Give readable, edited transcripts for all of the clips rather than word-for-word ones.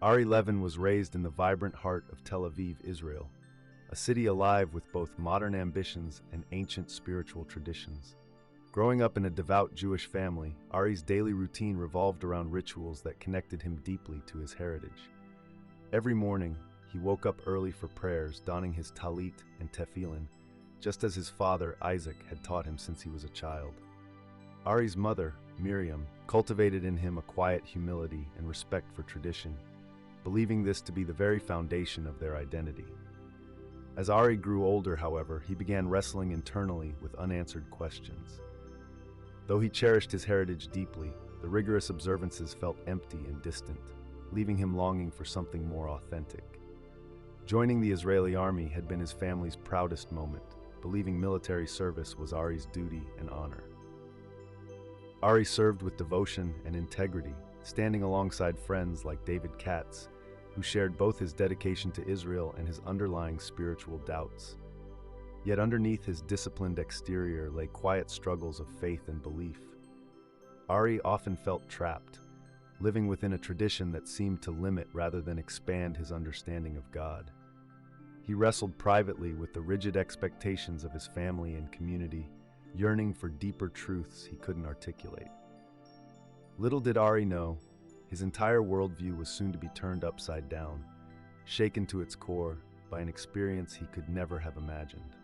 Ari Levin was raised in the vibrant heart of Tel Aviv, Israel, a city alive with both modern ambitions and ancient spiritual traditions. Growing up in a devout Jewish family, Ari's daily routine revolved around rituals that connected him deeply to his heritage. Every morning, he woke up early for prayers, donning his tallit and tefillin, just as his father, Isaac, had taught him since he was a child. Ari's mother, Miriam, cultivated in him a quiet humility and respect for tradition, believing this to be the very foundation of their identity. As Ari grew older, however, he began wrestling internally with unanswered questions. Though he cherished his heritage deeply, the rigorous observances felt empty and distant, leaving him longing for something more authentic. Joining the Israeli army had been his family's proudest moment, believing military service was Ari's duty and honor. Ari served with devotion and integrity, standing alongside friends like David Katz, who shared both his dedication to Israel and his underlying spiritual doubts. Yet underneath his disciplined exterior lay quiet struggles of faith and belief. Ari often felt trapped, living within a tradition that seemed to limit rather than expand his understanding of God. He wrestled privately with the rigid expectations of his family and community, yearning for deeper truths he couldn't articulate. Little did Ari know, his entire worldview was soon to be turned upside down, shaken to its core by an experience he could never have imagined.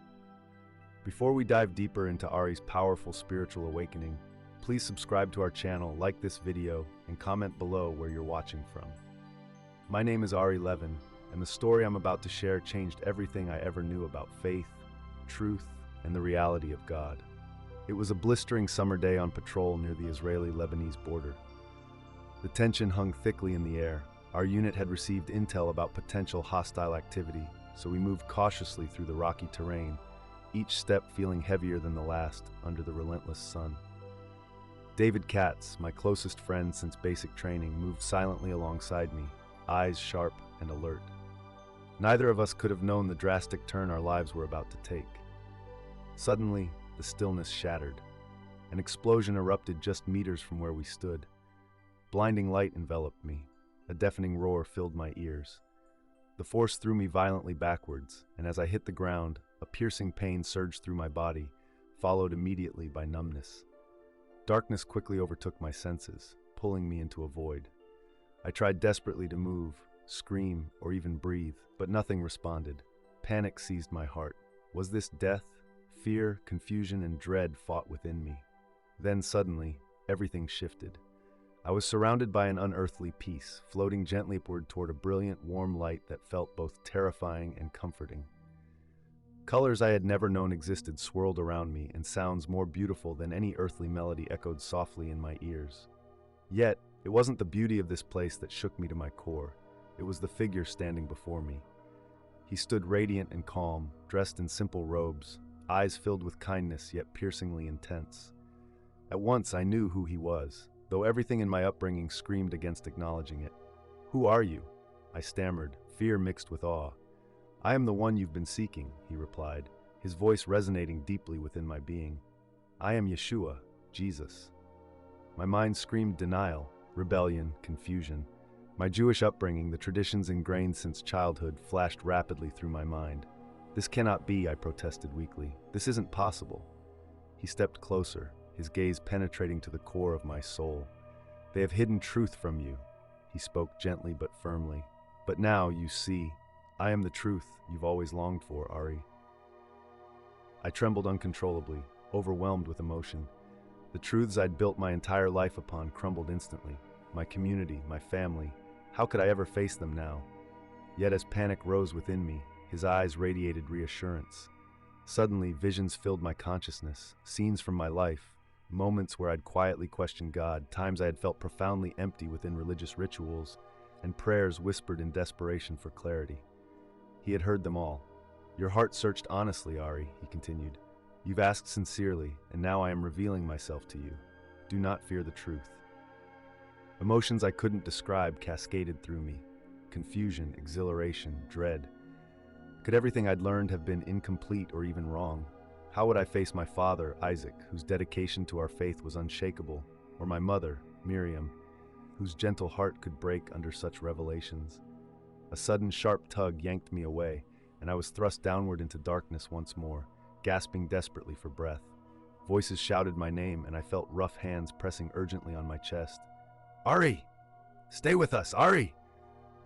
Before we dive deeper into Ari's powerful spiritual awakening, please subscribe to our channel, like this video, and comment below where you're watching from. My name is Ari Levin, and the story I'm about to share changed everything I ever knew about faith, truth, and the reality of God. It was a blistering summer day on patrol near the Israeli-Lebanese border. The tension hung thickly in the air. Our unit had received intel about potential hostile activity, so we moved cautiously through the rocky terrain, each step feeling heavier than the last under the relentless sun. David Katz, my closest friend since basic training, moved silently alongside me, eyes sharp and alert. Neither of us could have known the drastic turn our lives were about to take. Suddenly, the stillness shattered. An explosion erupted just meters from where we stood. Blinding light enveloped me. A deafening roar filled my ears. The force threw me violently backwards, and as I hit the ground, a piercing pain surged through my body, followed immediately by numbness. Darkness quickly overtook my senses, pulling me into a void. I tried desperately to move, scream, or even breathe, but nothing responded. Panic seized my heart. Was this death? Fear, confusion, and dread fought within me. Then suddenly, everything shifted. I was surrounded by an unearthly peace, floating gently upward toward a brilliant, warm light that felt both terrifying and comforting. Colors I had never known existed swirled around me, and sounds more beautiful than any earthly melody echoed softly in my ears. Yet, it wasn't the beauty of this place that shook me to my core. It was the figure standing before me. He stood radiant and calm, dressed in simple robes, eyes filled with kindness yet piercingly intense. At once I knew who he was, though everything in my upbringing screamed against acknowledging it. "Who are you?" I stammered, fear mixed with awe. "I am the one you've been seeking," he replied, his voice resonating deeply within my being. "I am Yeshua, Jesus." My mind screamed denial, rebellion, confusion. My Jewish upbringing, the traditions ingrained since childhood, flashed rapidly through my mind. "This cannot be," I protested weakly. "This isn't possible." He stepped closer, his gaze penetrating to the core of my soul. "They have hidden truth from you," he spoke gently but firmly. "But now, you see, I am the truth you've always longed for, Ari." I trembled uncontrollably, overwhelmed with emotion. The truths I'd built my entire life upon crumbled instantly. My community, my family. How could I ever face them now? Yet as panic rose within me, his eyes radiated reassurance. Suddenly, visions filled my consciousness, scenes from my life, moments where I'd quietly questioned God, times I had felt profoundly empty within religious rituals, and prayers whispered in desperation for clarity. He had heard them all. "Your heart searched honestly, Ari," he continued. "You've asked sincerely, and now I am revealing myself to you. Do not fear the truth." Emotions I couldn't describe cascaded through me. Confusion, exhilaration, dread. Could everything I'd learned have been incomplete or even wrong? How would I face my father, Isaac, whose dedication to our faith was unshakable, or my mother, Miriam? whose gentle heart could break under such revelations. A sudden sharp tug yanked me away, and I was thrust downward into darkness once more, gasping desperately for breath. Voices shouted my name, and I felt rough hands pressing urgently on my chest. "Ari! Stay with us, Ari!"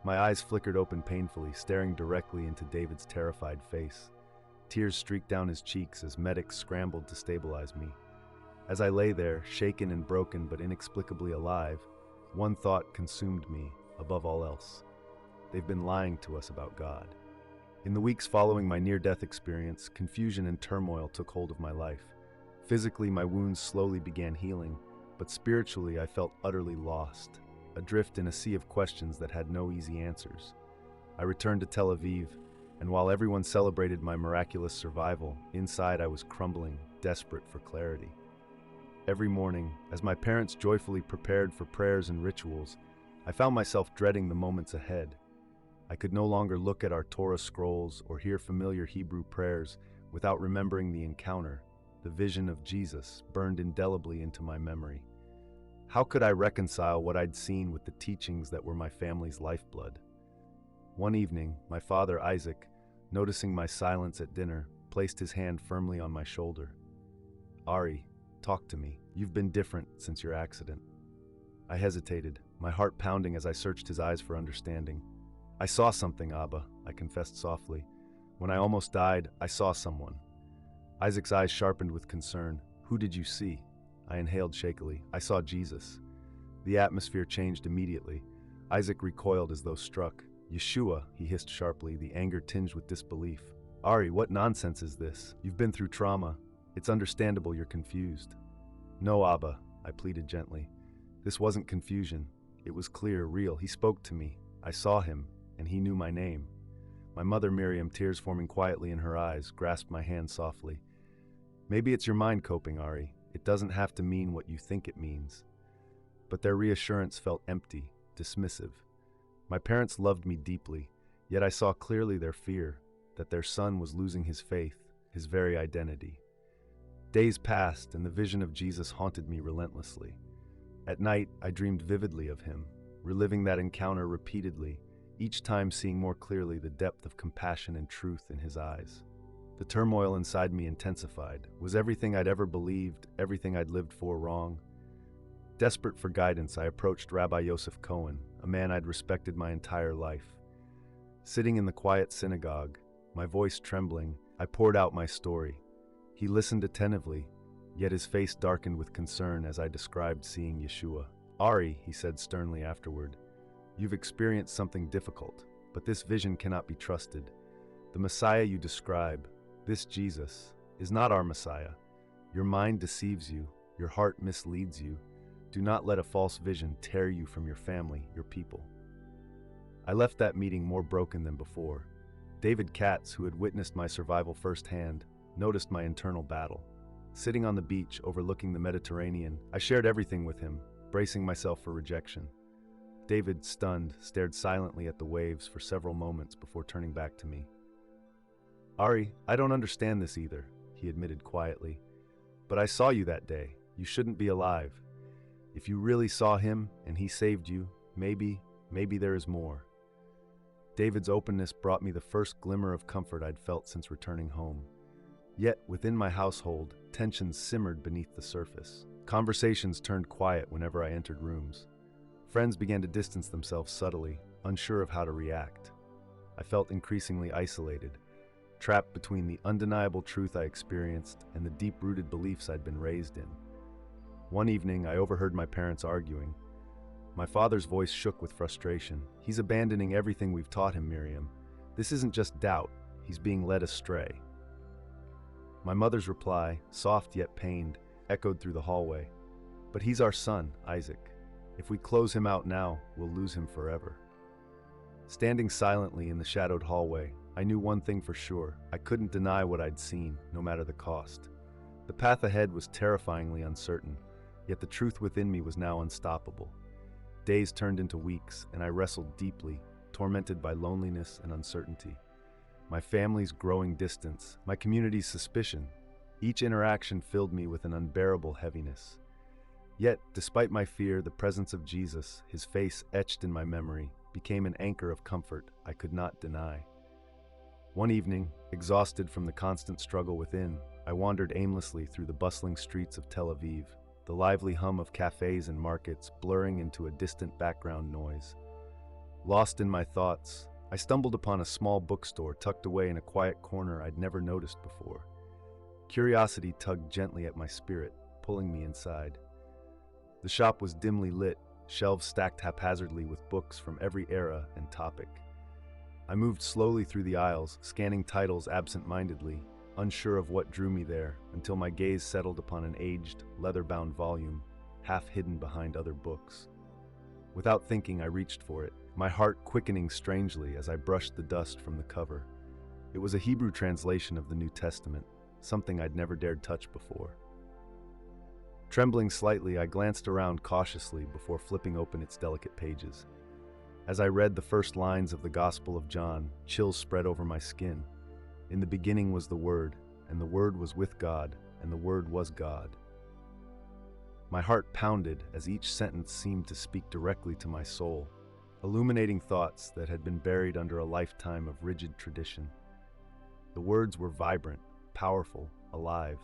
My eyes flickered open painfully, staring directly into David's terrified face. Tears streaked down his cheeks as medics scrambled to stabilize me. As I lay there, shaken and broken but inexplicably alive, one thought consumed me above all else. They've been lying to us about God. In the weeks following my near-death experience, confusion and turmoil took hold of my life. Physically, my wounds slowly began healing, but spiritually I felt utterly lost, adrift in a sea of questions that had no easy answers. I returned to Tel Aviv, and while everyone celebrated my miraculous survival, inside I was crumbling, desperate for clarity. Every morning, as my parents joyfully prepared for prayers and rituals, I found myself dreading the moments ahead. I could no longer look at our Torah scrolls or hear familiar Hebrew prayers without remembering the encounter. The vision of Jesus burned indelibly into my memory. How could I reconcile what I'd seen with the teachings that were my family's lifeblood? One evening, my father, Isaac, noticing my silence at dinner, placed his hand firmly on my shoulder. "Ari, talk to me. You've been different since your accident." I hesitated, my heart pounding as I searched his eyes for understanding. "I saw something, Abba," I confessed softly. "When I almost died, I saw someone." Isaac's eyes sharpened with concern. "Who did you see?" I inhaled shakily. "I saw Jesus." The atmosphere changed immediately. Isaac recoiled as though struck. "Yeshua," he hissed sharply, the anger tinged with disbelief. "Ari, what nonsense is this? You've been through trauma. It's understandable you're confused." "No, Abba," I pleaded gently. "This wasn't confusion. It was clear, real. He spoke to me. I saw him, and he knew my name." My mother, Miriam, tears forming quietly in her eyes, grasped my hand softly. "Maybe it's your mind coping, Ari. It doesn't have to mean what you think it means." But their reassurance felt empty, dismissive. My parents loved me deeply, yet I saw clearly their fear, that their son was losing his faith, his very identity. Days passed, and the vision of Jesus haunted me relentlessly. At night, I dreamed vividly of him, reliving that encounter repeatedly, each time seeing more clearly the depth of compassion and truth in his eyes. The turmoil inside me intensified. Was everything I'd ever believed, everything I'd lived for, wrong? Desperate for guidance, I approached Rabbi Yosef Cohen, a man I'd respected my entire life. Sitting in the quiet synagogue, my voice trembling, I poured out my story. He listened attentively, yet his face darkened with concern as I described seeing Yeshua. "Ari," he said sternly afterward, "you've experienced something difficult, but this vision cannot be trusted. The Messiah you describe, this Jesus, is not our Messiah. Your mind deceives you, your heart misleads you. Do not let a false vision tear you from your family, your people." I left that meeting more broken than before. David Katz, who had witnessed my survival firsthand, noticed my internal battle. Sitting on the beach overlooking the Mediterranean, I shared everything with him, bracing myself for rejection. David, stunned, stared silently at the waves for several moments before turning back to me. "Ari, I don't understand this either," he admitted quietly. "But I saw you that day. You shouldn't be alive. If you really saw him and he saved you, maybe there is more." David's openness brought me the first glimmer of comfort I'd felt since returning home. Yet, within my household, tensions simmered beneath the surface. Conversations turned quiet whenever I entered rooms. Friends began to distance themselves subtly, unsure of how to react. I felt increasingly isolated, trapped between the undeniable truth I experienced and the deep-rooted beliefs I'd been raised in. One evening, I overheard my parents arguing. My father's voice shook with frustration. "He's abandoning everything we've taught him, Miriam. This isn't just doubt, he's being led astray." My mother's reply, soft yet pained, echoed through the hallway. "But he's our son, Isaac. If we close him out now, we'll lose him forever." Standing silently in the shadowed hallway, I knew one thing for sure. I couldn't deny what I'd seen, no matter the cost. The path ahead was terrifyingly uncertain, yet the truth within me was now unstoppable. Days turned into weeks, and I wrestled deeply, tormented by loneliness and uncertainty. My family's growing distance, my community's suspicion, each interaction filled me with an unbearable heaviness. Yet, despite my fear, the presence of Jesus, his face etched in my memory, became an anchor of comfort I could not deny. One evening, exhausted from the constant struggle within, I wandered aimlessly through the bustling streets of Tel Aviv, the lively hum of cafes and markets blurring into a distant background noise. Lost in my thoughts, I stumbled upon a small bookstore tucked away in a quiet corner I'd never noticed before. Curiosity tugged gently at my spirit, pulling me inside. The shop was dimly lit, shelves stacked haphazardly with books from every era and topic. I moved slowly through the aisles, scanning titles absent-mindedly, unsure of what drew me there, until my gaze settled upon an aged, leather-bound volume, half hidden behind other books. Without thinking, I reached for it, my heart quickening strangely as I brushed the dust from the cover. It was a Hebrew translation of the New Testament, something I'd never dared touch before. Trembling slightly, I glanced around cautiously before flipping open its delicate pages. As I read the first lines of the Gospel of John, chills spread over my skin. In the beginning was the Word, and the Word was with God, and the Word was God. My heart pounded as each sentence seemed to speak directly to my soul, illuminating thoughts that had been buried under a lifetime of rigid tradition. The words were vibrant, powerful, alive.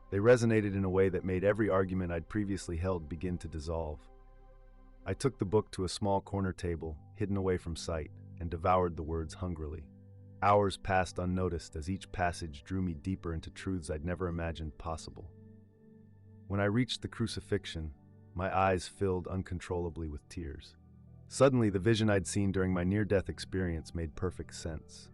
They resonated in a way that made every argument I'd previously held begin to dissolve. I took the book to a small corner table, hidden away from sight, and devoured the words hungrily. Hours passed unnoticed as each passage drew me deeper into truths I'd never imagined possible. When I reached the crucifixion, my eyes filled uncontrollably with tears. Suddenly, the vision I'd seen during my near-death experience made perfect sense.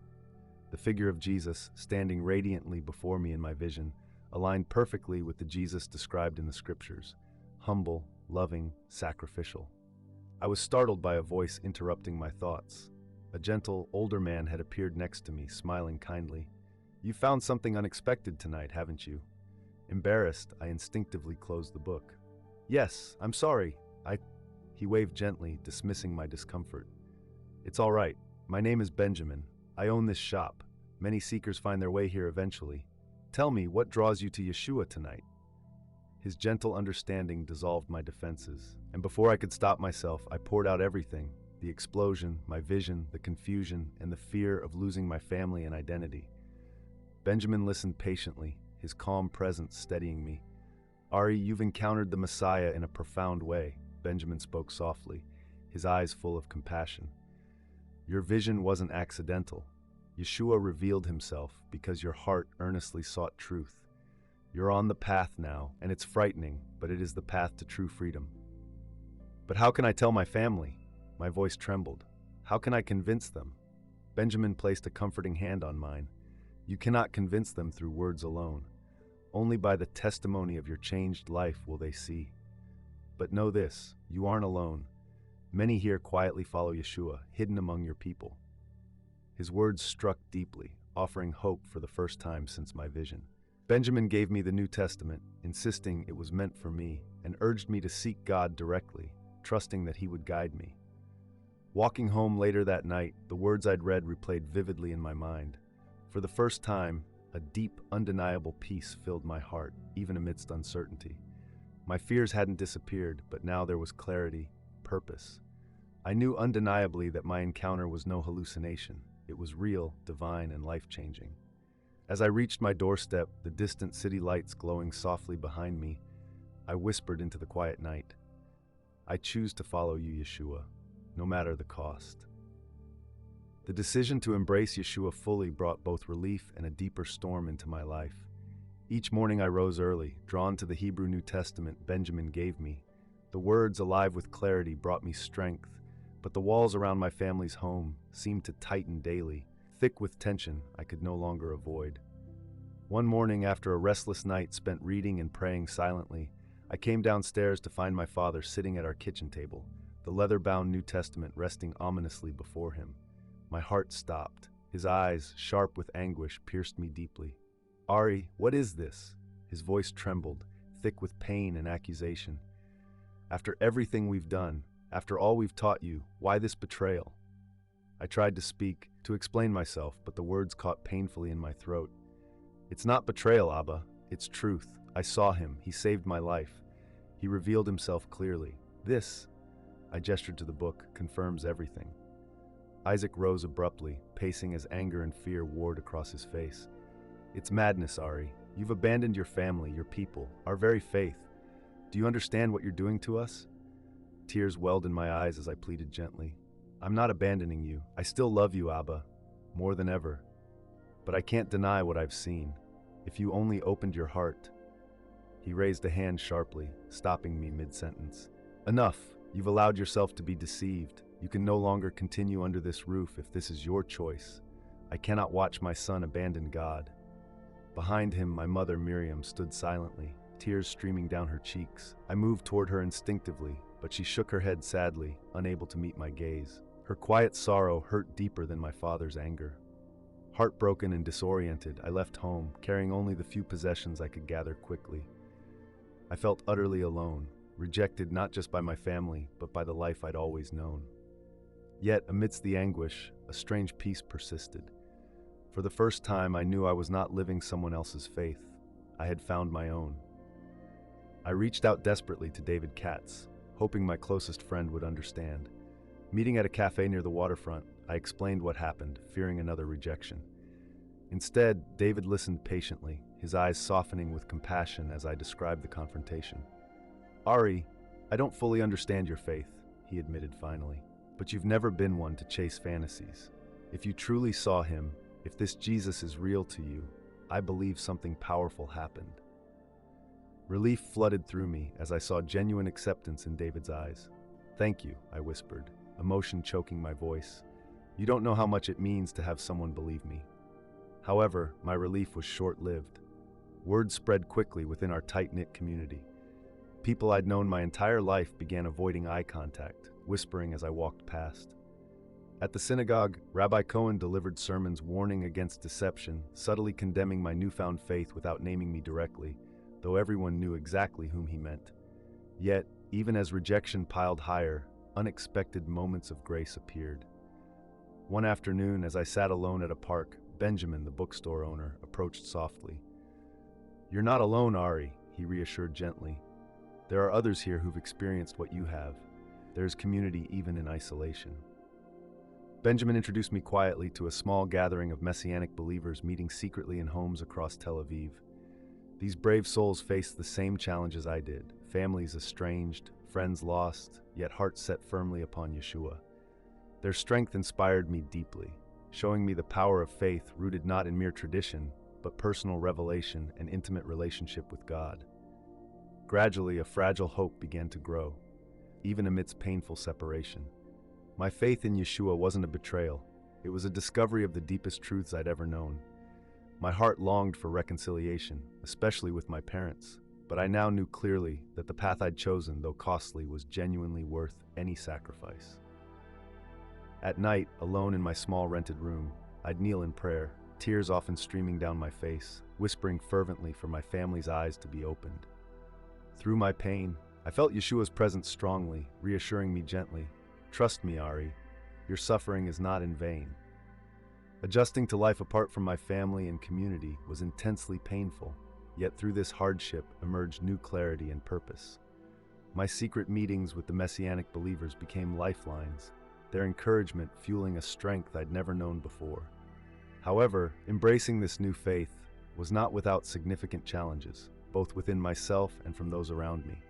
The figure of Jesus, standing radiantly before me in my vision, aligned perfectly with the Jesus described in the scriptures: humble, loving, sacrificial. I was startled by a voice interrupting my thoughts. A gentle, older man had appeared next to me, smiling kindly. "You found something unexpected tonight, haven't you?" Embarrassed, I instinctively closed the book. "Yes, I'm sorry. He waved gently, dismissing my discomfort. "It's all right. My name is Benjamin. I own this shop. Many seekers find their way here eventually. Tell me, what draws you to Yeshua tonight?" His gentle understanding dissolved my defenses, and before I could stop myself, I poured out everything: the explosion, my vision, the confusion, and the fear of losing my family and identity. Benjamin listened patiently, his calm presence steadying me. "Ari, you've encountered the Messiah in a profound way," Benjamin spoke softly, his eyes full of compassion. "Your vision wasn't accidental. Yeshua revealed himself because your heart earnestly sought truth. You're on the path now, and it's frightening, but it is the path to true freedom." "But how can I tell my family?" My voice trembled. "How can I convince them?" Benjamin placed a comforting hand on mine. "You cannot convince them through words alone. Only by the testimony of your changed life will they see. But know this, you aren't alone. Many here quietly follow Yeshua, hidden among your people." His words struck deeply, offering hope for the first time since my vision. Benjamin gave me the New Testament, insisting it was meant for me, and urged me to seek God directly, trusting that he would guide me. Walking home later that night, the words I'd read replayed vividly in my mind. For the first time, a deep, undeniable peace filled my heart, even amidst uncertainty. My fears hadn't disappeared, but now there was clarity, purpose. I knew undeniably that my encounter was no hallucination. It was real, divine, and life-changing. As I reached my doorstep, the distant city lights glowing softly behind me, I whispered into the quiet night, "I choose to follow you, Yeshua, no matter the cost." The decision to embrace Yeshua fully brought both relief and a deeper storm into my life. Each morning I rose early, drawn to the Hebrew New Testament Benjamin gave me. The words, alive with clarity, brought me strength, but the walls around my family's home seemed to tighten daily, thick with tension I could no longer avoid. One morning, after a restless night spent reading and praying silently, I came downstairs to find my father sitting at our kitchen table, the leather-bound New Testament resting ominously before him. My heart stopped. His eyes, sharp with anguish, pierced me deeply. "Ari, what is this?" His voice trembled, thick with pain and accusation. "After everything we've done, after all we've taught you, why this betrayal?" I tried to speak, to explain myself, but the words caught painfully in my throat. "It's not betrayal, Abba. It's truth. I saw him. He saved my life. He revealed himself clearly. This, I gestured to the book, confirms everything. Isaac rose abruptly, pacing as anger and fear warred across his face. It's madness, Ari. You've abandoned your family, your people, our very faith. Do you understand what you're doing to us? Tears welled in my eyes as I pleaded gently. I'm not abandoning you. I still love you, Abba, more than ever. But I can't deny what I've seen. If you only opened your heart. He raised a hand sharply, stopping me mid-sentence. Enough. You've allowed yourself to be deceived. You can no longer continue under this roof if this is your choice. I cannot watch my son abandon God. Behind him, my mother, Miriam, stood silently, tears streaming down her cheeks. I moved toward her instinctively, but she shook her head sadly, unable to meet my gaze. Her quiet sorrow hurt deeper than my father's anger. Heartbroken and disoriented, I left home, carrying only the few possessions I could gather quickly. I felt utterly alone, rejected not just by my family, but by the life I'd always known. Yet, amidst the anguish, a strange peace persisted. For the first time, I knew I was not living someone else's faith. I had found my own. I reached out desperately to David Katz, hoping my closest friend would understand. Meeting at a cafe near the waterfront, I explained what happened, fearing another rejection. Instead, David listened patiently, his eyes softening with compassion as I described the confrontation. Ari, I don't fully understand your faith, he admitted finally, but you've never been one to chase fantasies. If you truly saw him, if this Jesus is real to you, I believe something powerful happened. Relief flooded through me as I saw genuine acceptance in David's eyes. Thank you, I whispered, emotion choking my voice. You don't know how much it means to have someone believe me. However, my relief was short-lived. Word spread quickly within our tight-knit community. People I'd known my entire life began avoiding eye contact, whispering as I walked past. At the synagogue, Rabbi Cohen delivered sermons warning against deception, subtly condemning my newfound faith without naming me directly, though everyone knew exactly whom he meant. Yet, even as rejection piled higher, unexpected moments of grace appeared. One afternoon, as I sat alone at a park, Benjamin, the bookstore owner, approached softly. You're not alone, Ari, he reassured gently. There are others here who've experienced what you have. There's community even in isolation. Benjamin introduced me quietly to a small gathering of Messianic believers meeting secretly in homes across Tel Aviv. These brave souls faced the same challenges I did, families estranged, friends lost, yet hearts set firmly upon Yeshua. Their strength inspired me deeply, showing me the power of faith rooted not in mere tradition, but personal revelation and intimate relationship with God. Gradually, a fragile hope began to grow, even amidst painful separation. My faith in Yeshua wasn't a betrayal. It was a discovery of the deepest truths I'd ever known. My heart longed for reconciliation, especially with my parents, but I now knew clearly that the path I'd chosen, though costly, was genuinely worth any sacrifice. At night, alone in my small rented room, I'd kneel in prayer, tears often streaming down my face, whispering fervently for my family's eyes to be opened. Through my pain, I felt Yeshua's presence strongly, reassuring me gently, "Trust me, Ari, your suffering is not in vain." Adjusting to life apart from my family and community was intensely painful, yet through this hardship emerged new clarity and purpose. My secret meetings with the Messianic believers became lifelines, their encouragement fueling a strength I'd never known before. However, embracing this new faith was not without significant challenges, both within myself and from those around me.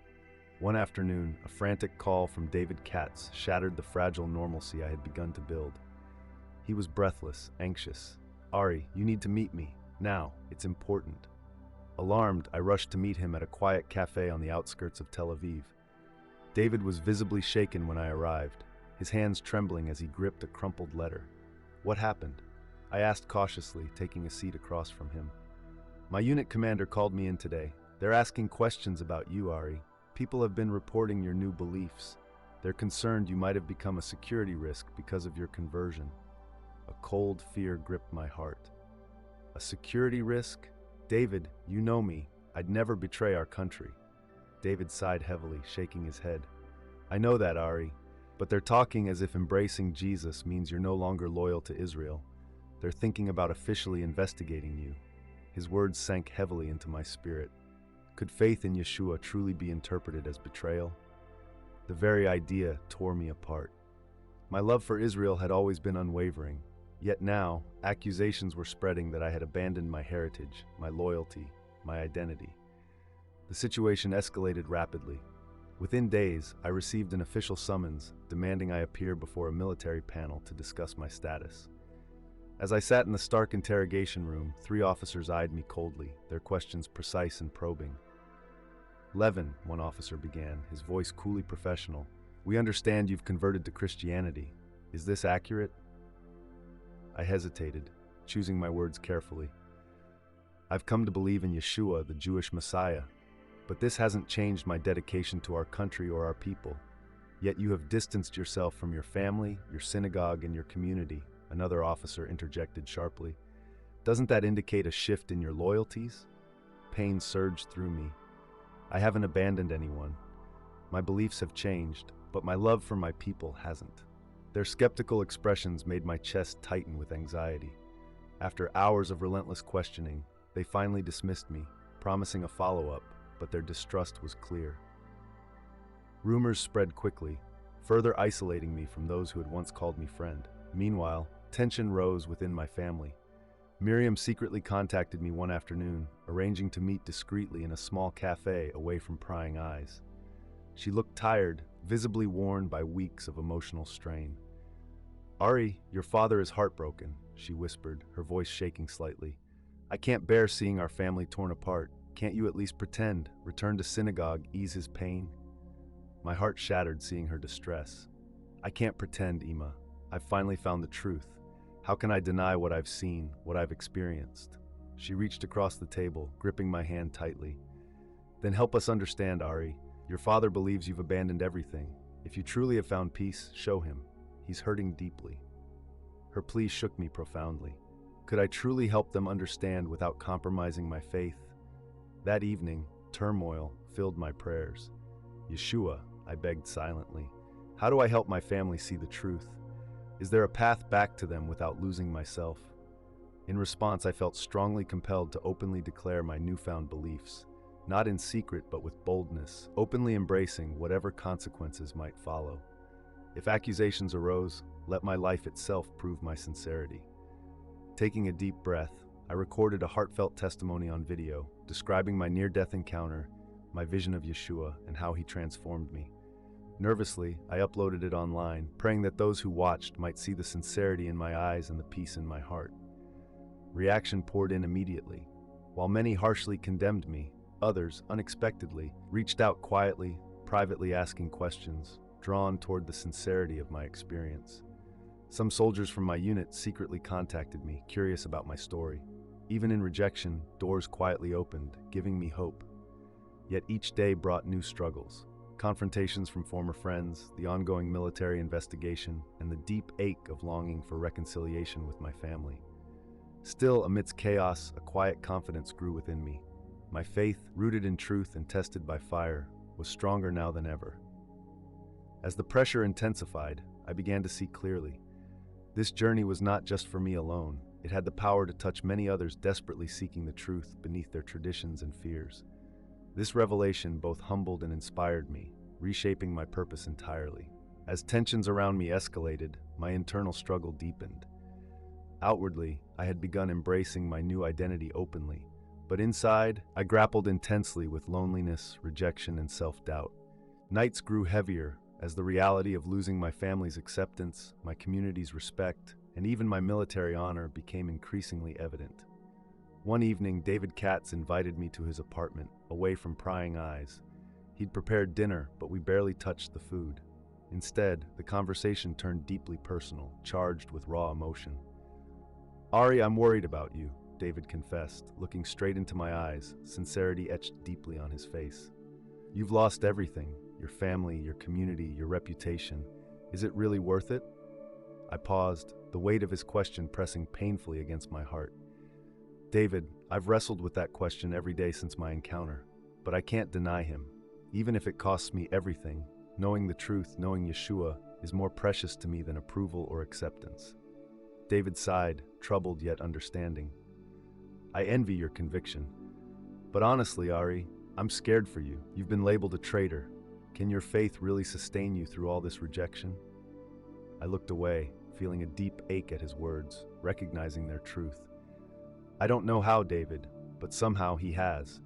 One afternoon, a frantic call from David Katz shattered the fragile normalcy I had begun to build. He was breathless, anxious. "Ari, you need to meet me. Now. It's important." Alarmed, I rushed to meet him at a quiet cafe on the outskirts of Tel Aviv. David was visibly shaken when I arrived, his hands trembling as he gripped a crumpled letter. "What happened?" I asked cautiously, taking a seat across from him. "My unit commander called me in today. They're asking questions about you, Ari. People have been reporting your new beliefs. They're concerned you might have become a security risk because of your conversion." A cold fear gripped my heart. "A security risk? David, you know me. I'd never betray our country." David sighed heavily, shaking his head. "I know that, Ari, but they're talking as if embracing Jesus means you're no longer loyal to Israel. They're thinking about officially investigating you." His words sank heavily into my spirit. Could faith in Yeshua truly be interpreted as betrayal? The very idea tore me apart. My love for Israel had always been unwavering, yet now accusations were spreading that I had abandoned my heritage, my loyalty, my identity. The situation escalated rapidly. Within days, I received an official summons demanding I appear before a military panel to discuss my status. As I sat in the stark interrogation room, 3 officers eyed me coldly, their questions precise and probing. "Levin," one officer began, his voice coolly professional, "we understand you've converted to Christianity. Is this accurate?" I hesitated, choosing my words carefully. "I've come to believe in Yeshua, the Jewish Messiah, but this hasn't changed my dedication to our country or our people. Yet you have distanced yourself from your family, your synagogue, and your community," another officer interjected sharply. "Doesn't that indicate a shift in your loyalties?" Pain surged through me. I haven't abandoned anyone. My beliefs have changed, but my love for my people hasn't. Their skeptical expressions made my chest tighten with anxiety. After hours of relentless questioning, they finally dismissed me, promising a follow-up, but their distrust was clear. Rumors spread quickly, further isolating me from those who had once called me friend. Meanwhile, tension rose within my family. Miriam secretly contacted me one afternoon, arranging to meet discreetly in a small cafe away from prying eyes. She looked tired, visibly worn by weeks of emotional strain. "Ari, your father is heartbroken," she whispered, her voice shaking slightly. "I can't bear seeing our family torn apart. Can't you at least pretend, return to synagogue, ease his pain?" My heart shattered seeing her distress. "I can't pretend, Ima. I've finally found the truth. How can I deny what I've seen, what I've experienced?" She reached across the table, gripping my hand tightly. "Then help us understand, Ari. Your father believes you've abandoned everything. If you truly have found peace, show him. He's hurting deeply." Her plea shook me profoundly. Could I truly help them understand without compromising my faith? That evening, turmoil filled my prayers. "Yeshua," I begged silently, "how do I help my family see the truth? Is there a path back to them without losing myself?" In response, I felt strongly compelled to openly declare my newfound beliefs, not in secret but with boldness, openly embracing whatever consequences might follow. If accusations arose, let my life itself prove my sincerity. Taking a deep breath, I recorded a heartfelt testimony on video, describing my near-death encounter, my vision of Yeshua, and how he transformed me. Nervously, I uploaded it online, praying that those who watched might see the sincerity in my eyes and the peace in my heart. Reaction poured in immediately. While many harshly condemned me, others, unexpectedly, reached out quietly, privately asking questions, drawn toward the sincerity of my experience. Some soldiers from my unit secretly contacted me, curious about my story. Even in rejection, doors quietly opened, giving me hope. Yet each day brought new struggles. Confrontations from former friends, the ongoing military investigation, and the deep ache of longing for reconciliation with my family. Still, amidst chaos, a quiet confidence grew within me. My faith, rooted in truth and tested by fire, was stronger now than ever. As the pressure intensified, I began to see clearly. This journey was not just for me alone. It had the power to touch many others desperately seeking the truth beneath their traditions and fears. This revelation both humbled and inspired me, reshaping my purpose entirely. As tensions around me escalated, my internal struggle deepened. Outwardly, I had begun embracing my new identity openly, but inside, I grappled intensely with loneliness, rejection, and self-doubt. Nights grew heavier as the reality of losing my family's acceptance, my community's respect, and even my military honor became increasingly evident. One evening, David Katz invited me to his apartment, away from prying eyes. He'd prepared dinner, but we barely touched the food. Instead, the conversation turned deeply personal, charged with raw emotion. "Ari, I'm worried about you," David confessed, looking straight into my eyes, sincerity etched deeply on his face. "You've lost everything, your family, your community, your reputation. Is it really worth it?" I paused, the weight of his question pressing painfully against my heart. "David, I've wrestled with that question every day since my encounter, but I can't deny him. Even if it costs me everything, knowing the truth, knowing Yeshua, is more precious to me than approval or acceptance." David sighed, troubled yet understanding. "I envy your conviction. But honestly, Ari, I'm scared for you. You've been labeled a traitor. Can your faith really sustain you through all this rejection? I looked away, feeling a deep ache at his words, recognizing their truth. I don't know how, David, but somehow he has.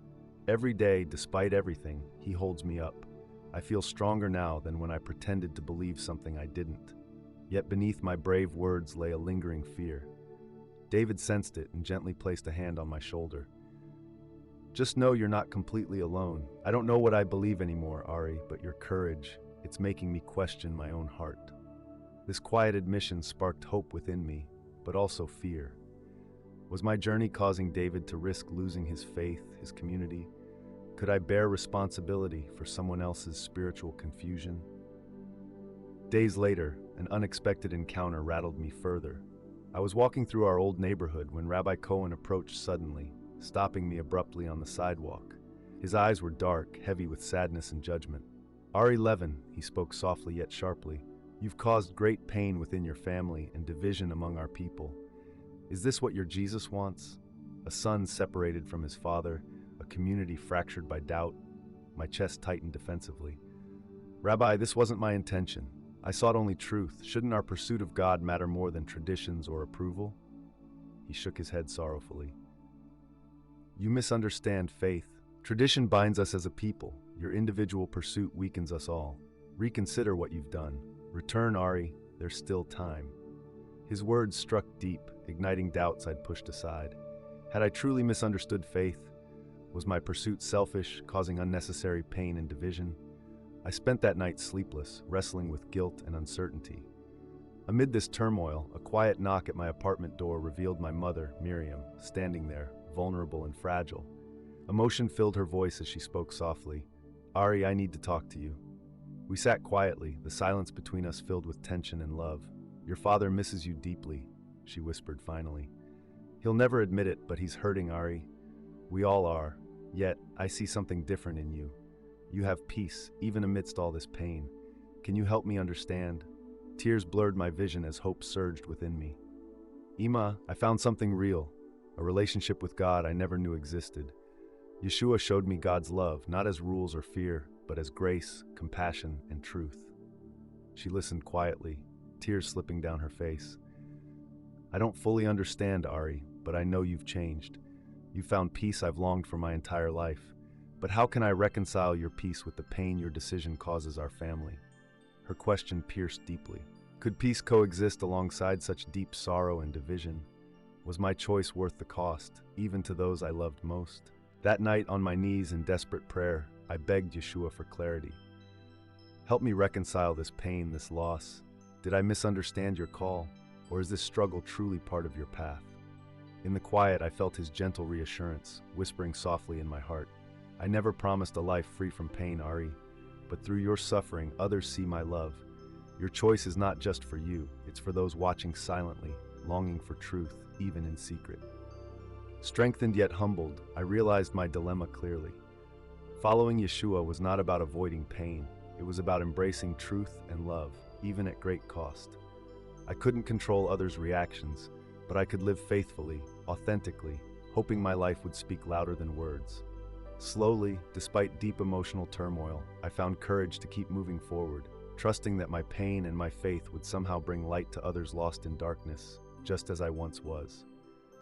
Every day, despite everything, he holds me up. I feel stronger now than when I pretended to believe something I didn't. Yet beneath my brave words lay a lingering fear. David sensed it and gently placed a hand on my shoulder. Just know you're not completely alone. I don't know what I believe anymore, Ari, but your courage, it's making me question my own heart. This quiet admission sparked hope within me, but also fear. Was my journey causing David to risk losing his faith, his community? Could I bear responsibility for someone else's spiritual confusion? Days later, an unexpected encounter rattled me further. I was walking through our old neighborhood when Rabbi Cohen approached suddenly, stopping me abruptly on the sidewalk. His eyes were dark, heavy with sadness and judgment. Ari Levin, he spoke softly yet sharply, you've caused great pain within your family and division among our people. Is this what your Jesus wants? A son separated from his father, a community fractured by doubt? My chest tightened defensively. Rabbi, this wasn't my intention. I sought only truth. Shouldn't our pursuit of God matter more than traditions or approval? He shook his head sorrowfully. You misunderstand faith. Tradition binds us as a people. Your individual pursuit weakens us all. Reconsider what you've done. Return, Ari. There's still time. His words struck deep, igniting doubts I'd pushed aside. Had I truly misunderstood faith? Was my pursuit selfish, causing unnecessary pain and division? I spent that night sleepless, wrestling with guilt and uncertainty. Amid this turmoil, a quiet knock at my apartment door revealed my mother, Miriam, standing there, vulnerable and fragile. Emotion filled her voice as she spoke softly. Ari, I need to talk to you. We sat quietly, the silence between us filled with tension and love. Your father misses you deeply, she whispered finally. He'll never admit it, but he's hurting, Ari. We all are. Yet, I see something different in you. You have peace, even amidst all this pain. Can you help me understand? Tears blurred my vision as hope surged within me. Ima, I found something real, a relationship with God I never knew existed. Yeshua showed me God's love, not as rules or fear, but as grace, compassion, and truth. She listened quietly, tears slipping down her face. I don't fully understand, Ari, but I know you've changed. You found peace I've longed for my entire life. But how can I reconcile your peace with the pain your decision causes our family? Her question pierced deeply. Could peace coexist alongside such deep sorrow and division? Was my choice worth the cost, even to those I loved most? That night, on my knees in desperate prayer, I begged Yeshua for clarity. Help me reconcile this pain, this loss. Did I misunderstand your call, or is this struggle truly part of your path? In the quiet, I felt his gentle reassurance, whispering softly in my heart. I never promised a life free from pain, Ari, but through your suffering, others see my love. Your choice is not just for you, it's for those watching silently, longing for truth, even in secret. Strengthened yet humbled, I realized my dilemma clearly. Following Yeshua was not about avoiding pain, it was about embracing truth and love, even at great cost. I couldn't control others' reactions, but I could live faithfully, authentically, hoping my life would speak louder than words. Slowly, despite deep emotional turmoil, I found courage to keep moving forward, trusting that my pain and my faith would somehow bring light to others lost in darkness, just as I once was.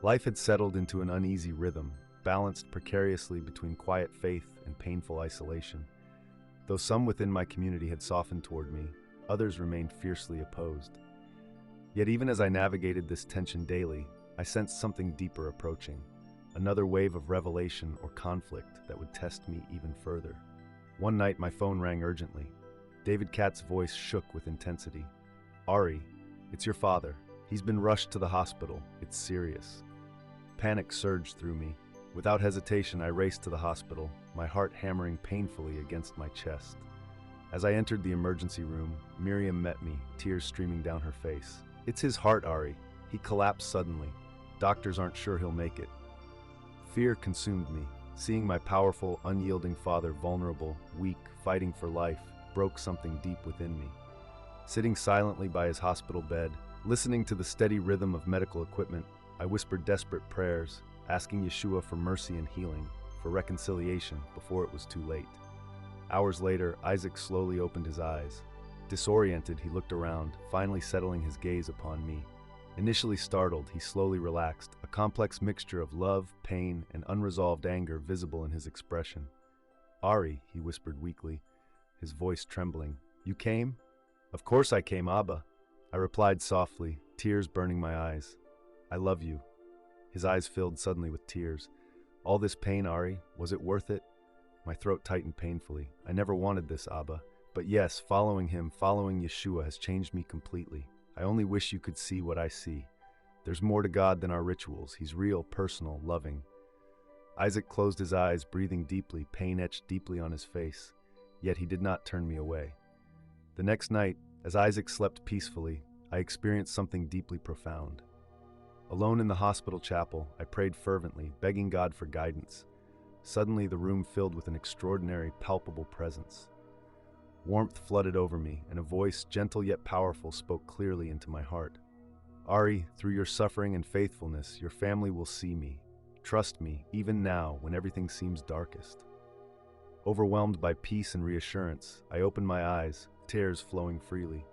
Life had settled into an uneasy rhythm, balanced precariously between quiet faith and painful isolation. Though some within my community had softened toward me, others remained fiercely opposed. Yet even as I navigated this tension daily, I sensed something deeper approaching. Another wave of revelation or conflict that would test me even further. One night, my phone rang urgently. David Katz's voice shook with intensity. Ari, it's your father. He's been rushed to the hospital. It's serious. Panic surged through me. Without hesitation, I raced to the hospital, my heart hammering painfully against my chest. As I entered the emergency room, Miriam met me, tears streaming down her face. It's his heart, Ari. He collapsed suddenly. Doctors aren't sure he'll make it. Fear consumed me. Seeing my powerful, unyielding father vulnerable, weak, fighting for life, broke something deep within me. Sitting silently by his hospital bed, listening to the steady rhythm of medical equipment, I whispered desperate prayers, asking Yeshua for mercy and healing. for reconciliation before it was too late. Hours later, Isaac slowly opened his eyes. Disoriented, he looked around, finally settling his gaze upon me. Initially startled, he slowly relaxed, a complex mixture of love, pain, and unresolved anger visible in his expression. "Ari," he whispered weakly, his voice trembling. "You came?" "Of course I came, Abba," I replied softly, tears burning my eyes. "I love you." His eyes filled suddenly with tears. "All this pain, Ari, was it worth it?" My throat tightened painfully. "I never wanted this, Abba. But yes, following him, following Yeshua has changed me completely. I only wish you could see what I see. There's more to God than our rituals. He's real, personal, loving." Isaac closed his eyes, breathing deeply, pain etched deeply on his face. Yet he did not turn me away. The next night, as Isaac slept peacefully, I experienced something deeply profound. Alone in the hospital chapel, I prayed fervently, begging God for guidance. Suddenly, the room filled with an extraordinary, palpable presence. Warmth flooded over me, and a voice, gentle yet powerful, spoke clearly into my heart. "Ari, through your suffering and faithfulness, your family will see me. Trust me, even now, when everything seems darkest." Overwhelmed by peace and reassurance, I opened my eyes, tears flowing freely.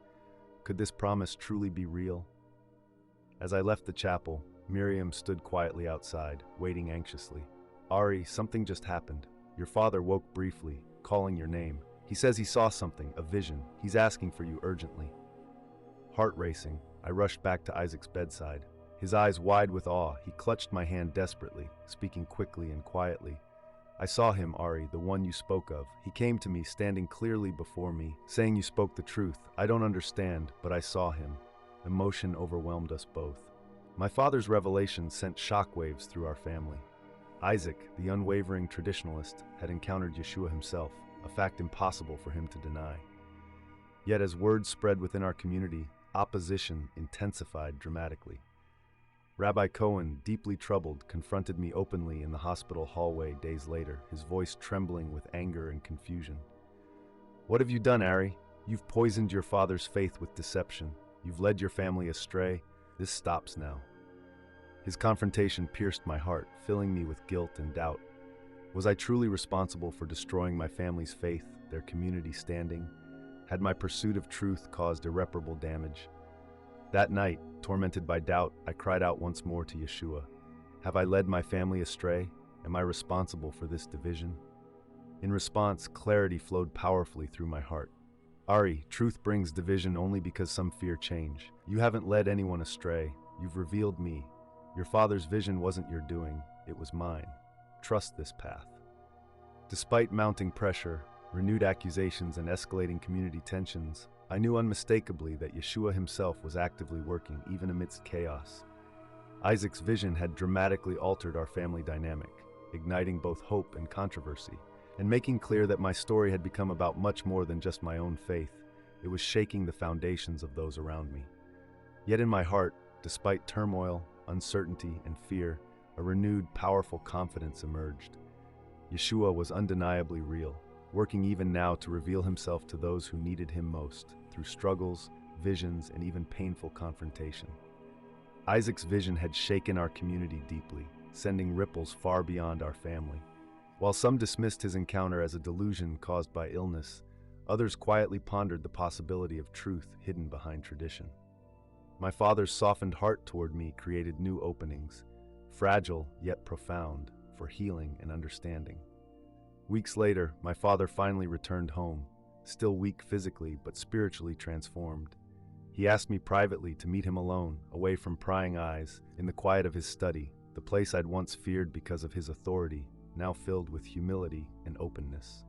Could this promise truly be real? As I left the chapel, Miriam stood quietly outside, waiting anxiously. "Ari, something just happened. Your father woke briefly, calling your name. He says he saw something, a vision. He's asking for you urgently." Heart racing, I rushed back to Isaac's bedside. His eyes wide with awe, he clutched my hand desperately, speaking quickly and quietly. "I saw him, Ari, the one you spoke of. He came to me, standing clearly before me, saying you spoke the truth. I don't understand, but I saw him." Emotion overwhelmed us both. My father's revelation sent shockwaves through our family. Isaac, the unwavering traditionalist, had encountered Yeshua himself, a fact impossible for him to deny. Yet as word spread within our community, opposition intensified dramatically. Rabbi Cohen, deeply troubled, confronted me openly in the hospital hallway days later, his voice trembling with anger and confusion. "What have you done, Ari? You've poisoned your father's faith with deception. You've led your family astray. This stops now." His confrontation pierced my heart, filling me with guilt and doubt. Was I truly responsible for destroying my family's faith, their community standing? Had my pursuit of truth caused irreparable damage? That night, tormented by doubt, I cried out once more to Yeshua. Have I led my family astray? Am I responsible for this division? In response, clarity flowed powerfully through my heart. "Ari, truth brings division only because some fear change. You haven't led anyone astray. You've revealed me. Your father's vision wasn't your doing, it was mine. Trust this path." Despite mounting pressure, renewed accusations, and escalating community tensions, I knew unmistakably that Yeshua himself was actively working, even amidst chaos. Isaac's vision had dramatically altered our family dynamic, igniting both hope and controversy, and making clear that my story had become about much more than just my own faith. It was shaking the foundations of those around me. Yet in my heart, despite turmoil, uncertainty, and fear, a renewed, powerful confidence emerged. Yeshua was undeniably real, working even now to reveal himself to those who needed him most, through struggles, visions, and even painful confrontation. Isaac's vision had shaken our community deeply, sending ripples far beyond our family. While some dismissed his encounter as a delusion caused by illness, others quietly pondered the possibility of truth hidden behind tradition. My father's softened heart toward me created new openings, fragile yet profound, for healing and understanding. Weeks later, my father finally returned home, still weak physically but spiritually transformed. He asked me privately to meet him alone, away from prying eyes, in the quiet of his study, the place I'd once feared because of his authority, now filled with humility and openness.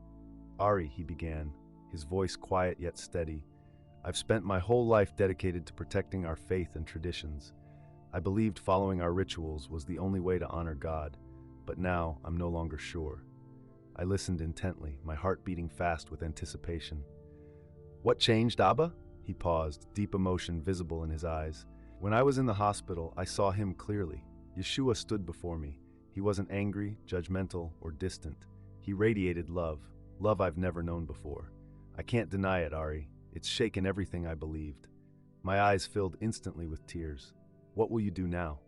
"Ari," he began, his voice quiet yet steady, "I've spent my whole life dedicated to protecting our faith and traditions. I believed following our rituals was the only way to honor God, but now I'm no longer sure." I listened intently, my heart beating fast with anticipation. "What changed, Abba?" He paused, deep emotion visible in his eyes. "When I was in the hospital, I saw him clearly. Yeshua stood before me. He wasn't angry, judgmental, or distant. He radiated love, love I've never known before. I can't deny it, Ari. It's shaken everything I believed." My eyes filled instantly with tears. "What will you do now?"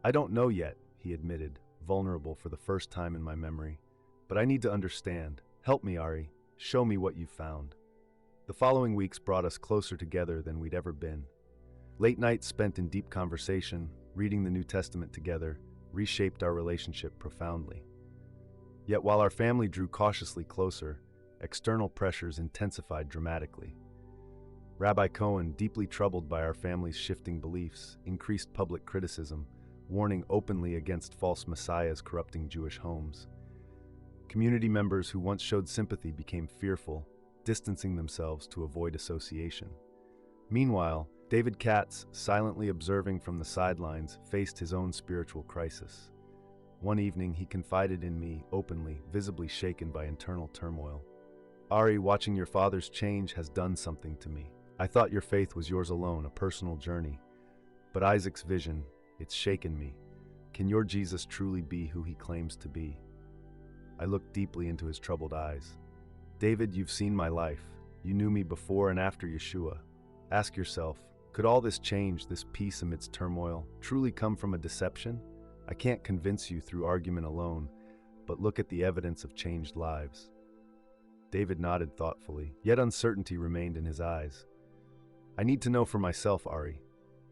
"I don't know yet," he admitted, vulnerable for the first time in my memory. But I need to understand. Help me, Ari. Show me what you've found. The following weeks brought us closer together than we'd ever been. Late nights spent in deep conversation, reading the New Testament together, reshaped our relationship profoundly. Yet while our family drew cautiously closer, external pressures intensified dramatically. Rabbi Cohen, deeply troubled by our family's shifting beliefs, increased public criticism, warning openly against false messiahs corrupting Jewish homes. Community members who once showed sympathy became fearful, distancing themselves to avoid association. Meanwhile, David Katz, silently observing from the sidelines, faced his own spiritual crisis. One evening, he confided in me openly, visibly shaken by internal turmoil. Ari, watching your father's change has done something to me. I thought your faith was yours alone, a personal journey. But Isaac's vision, it's shaken me. Can your Jesus truly be who he claims to be? I looked deeply into his troubled eyes. David, you've seen my life. You knew me before and after Yeshua. Ask yourself, could all this change, this peace amidst turmoil, truly come from a deception? I can't convince you through argument alone, but look at the evidence of changed lives. David nodded thoughtfully, yet uncertainty remained in his eyes. I need to know for myself, Ari.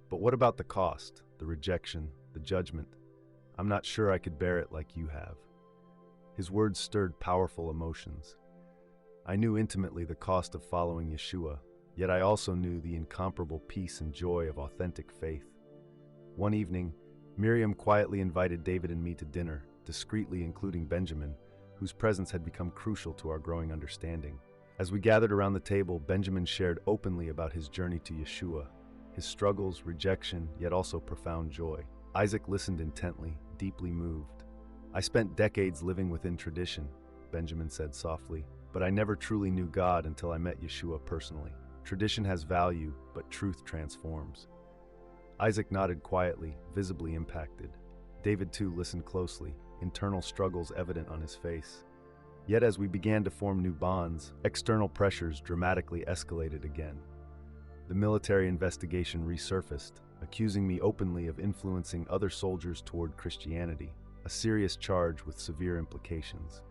But what about the cost, the rejection, the judgment? I'm not sure I could bear it like you have. His words stirred powerful emotions. I knew intimately the cost of following Yeshua, yet I also knew the incomparable peace and joy of authentic faith. One evening, Miriam quietly invited David and me to dinner, discreetly including Benjamin, whose presence had become crucial to our growing understanding. As we gathered around the table, Benjamin shared openly about his journey to Yeshua, his struggles, rejection, yet also profound joy. Isaac listened intently, deeply moved. I spent decades living within tradition, Benjamin said softly, but I never truly knew God until I met Yeshua personally. Tradition has value, but truth transforms. Isaac nodded quietly, visibly impacted. David too listened closely, internal struggles evident on his face. Yet as we began to form new bonds, external pressures dramatically escalated again. The military investigation resurfaced, accusing me openly of influencing other soldiers toward Christianity, a serious charge with severe implications.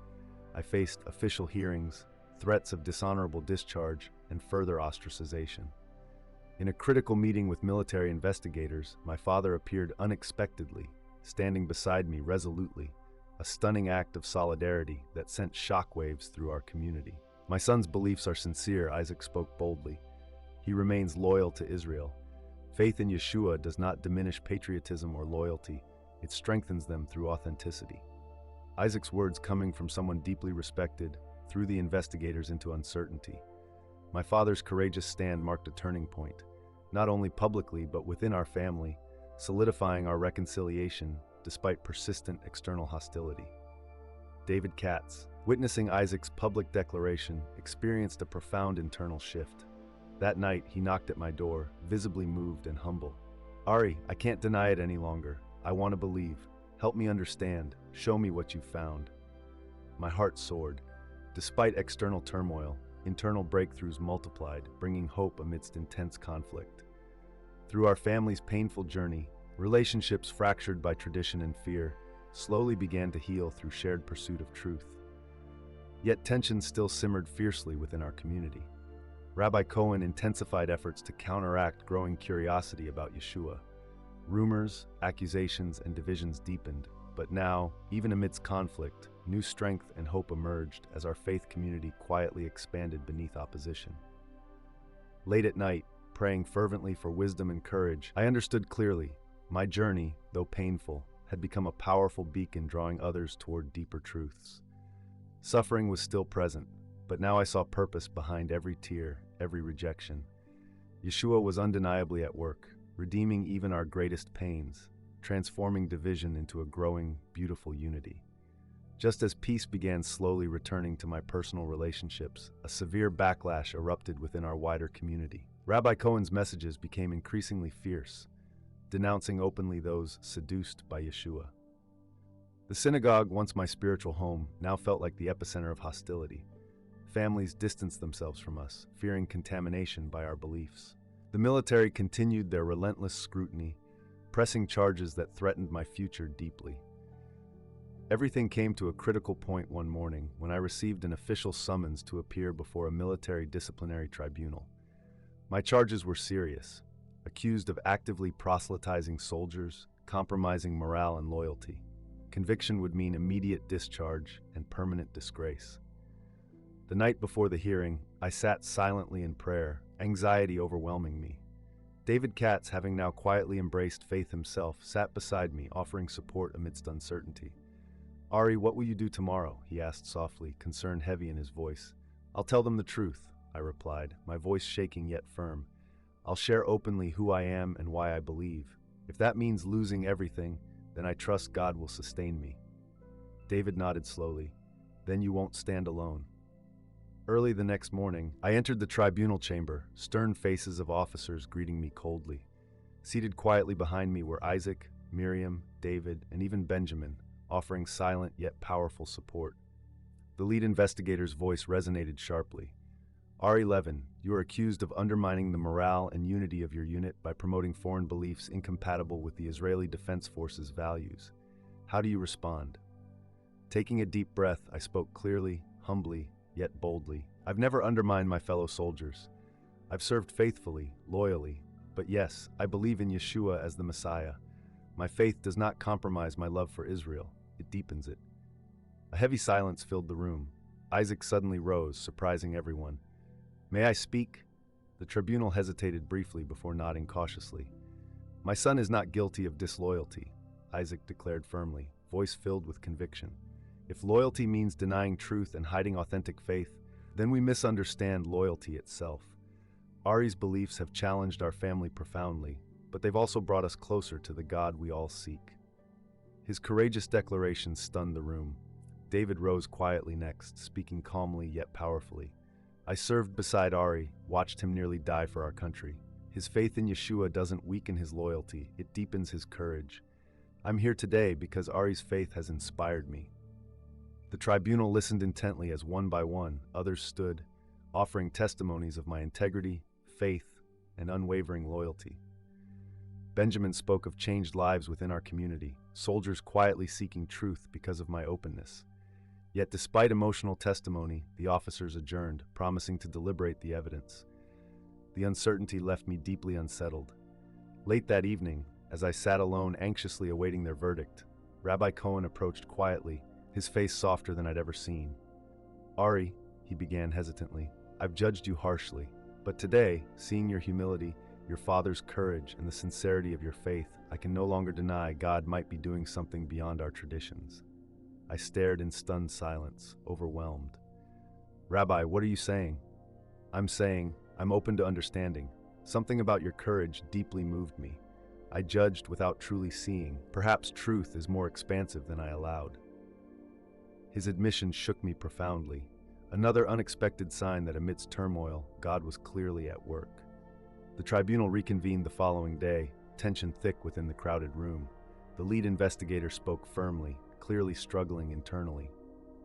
I faced official hearings, threats of dishonorable discharge, and further ostracization. In a critical meeting with military investigators, my father appeared unexpectedly, standing beside me resolutely, a stunning act of solidarity that sent shockwaves through our community. My son's beliefs are sincere, Isaac spoke boldly. He remains loyal to Israel. Faith in Yeshua does not diminish patriotism or loyalty, it strengthens them through authenticity. Isaac's words, coming from someone deeply respected, threw the investigators into uncertainty. My father's courageous stand marked a turning point, not only publicly but within our family, solidifying our reconciliation despite persistent external hostility. David Katz, witnessing Isaac's public declaration, experienced a profound internal shift. That night, he knocked at my door, visibly moved and humble. Ari, I can't deny it any longer. I want to believe. Help me understand. Show me what you've found. My heart soared. Despite external turmoil, internal breakthroughs multiplied, bringing hope amidst intense conflict. Through our family's painful journey, relationships fractured by tradition and fear slowly began to heal through shared pursuit of truth. Yet tensions still simmered fiercely within our community. Rabbi Cohen intensified efforts to counteract growing curiosity about Yeshua. Rumors, accusations, and divisions deepened, but now, even amidst conflict, new strength and hope emerged as our faith community quietly expanded beneath opposition. Late at night, praying fervently for wisdom and courage, I understood clearly, my journey, though painful, had become a powerful beacon drawing others toward deeper truths. Suffering was still present, but now I saw purpose behind every tear, every rejection. Yeshua was undeniably at work, redeeming even our greatest pains, transforming division into a growing, beautiful unity. Just as peace began slowly returning to my personal relationships, a severe backlash erupted within our wider community. Rabbi Cohen's messages became increasingly fierce, denouncing openly those seduced by Yeshua. The synagogue, once my spiritual home, now felt like the epicenter of hostility. Families distanced themselves from us, fearing contamination by our beliefs. The military continued their relentless scrutiny, pressing charges that threatened my future deeply. Everything came to a critical point one morning when I received an official summons to appear before a military disciplinary tribunal. My charges were serious, accused of actively proselytizing soldiers, compromising morale and loyalty. Conviction would mean immediate discharge and permanent disgrace. The night before the hearing, I sat silently in prayer, anxiety overwhelming me. David Katz, having now quietly embraced faith himself, sat beside me, offering support amidst uncertainty. "Ari, what will you do tomorrow?" he asked softly, concern heavy in his voice. "I'll tell them the truth," I replied, my voice shaking yet firm. "I'll share openly who I am and why I believe. If that means losing everything, then I trust God will sustain me." David nodded slowly. "Then you won't stand alone." Early the next morning, I entered the tribunal chamber, stern faces of officers greeting me coldly. Seated quietly behind me were Isaac, Miriam, David, and even Benjamin, offering silent yet powerful support. The lead investigator's voice resonated sharply. "Ari Levin, you are accused of undermining the morale and unity of your unit by promoting foreign beliefs incompatible with the Israeli Defense Force's values. How do you respond?" Taking a deep breath, I spoke clearly, humbly, yet boldly. "I've never undermined my fellow soldiers. I've served faithfully, loyally, but yes, I believe in Yeshua as the Messiah. My faith does not compromise my love for Israel. It deepens it." A heavy silence filled the room. Isaac suddenly rose, surprising everyone. "May I speak?" The tribunal hesitated briefly before nodding cautiously. "My son is not guilty of disloyalty," Isaac declared firmly, voice filled with conviction. "If loyalty means denying truth and hiding authentic faith, then we misunderstand loyalty itself. Ari's beliefs have challenged our family profoundly, but they've also brought us closer to the God we all seek." His courageous declaration stunned the room. David rose quietly next, speaking calmly yet powerfully. "I served beside Ari, watched him nearly die for our country. His faith in Yeshua doesn't weaken his loyalty, it deepens his courage. I'm here today because Ari's faith has inspired me." The tribunal listened intently as one by one, others stood, offering testimonies of my integrity, faith, and unwavering loyalty. Benjamin spoke of changed lives within our community, soldiers quietly seeking truth because of my openness. Yet despite emotional testimony, the officers adjourned, promising to deliberate the evidence. The uncertainty left me deeply unsettled. Late that evening, as I sat alone anxiously awaiting their verdict, Rabbi Cohen approached quietly, his face softer than I'd ever seen. "Ari," he began hesitantly, "I've judged you harshly, but today, seeing your humility, your father's courage, and the sincerity of your faith, I can no longer deny God might be doing something beyond our traditions." I stared in stunned silence, overwhelmed. "Rabbi, what are you saying?" "I'm saying, I'm open to understanding. Something about your courage deeply moved me. I judged without truly seeing. Perhaps truth is more expansive than I allowed." His admission shook me profoundly. Another unexpected sign that amidst turmoil, God was clearly at work. The tribunal reconvened the following day, tension thick within the crowded room. The lead investigator spoke firmly, clearly struggling internally.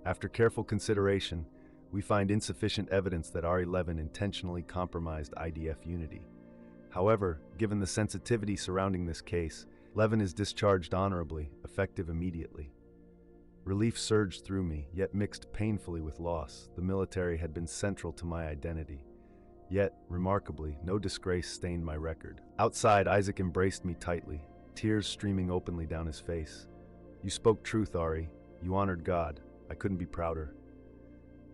"After careful consideration, we find insufficient evidence that Ari Levin intentionally compromised IDF unity. However, given the sensitivity surrounding this case, Levin is discharged honorably, effective immediately." Relief surged through me, yet mixed painfully with loss. The military had been central to my identity. Yet, remarkably, no disgrace stained my record. Outside, Isaac embraced me tightly, tears streaming openly down his face. "You spoke truth, Ari. You honored God. I couldn't be prouder."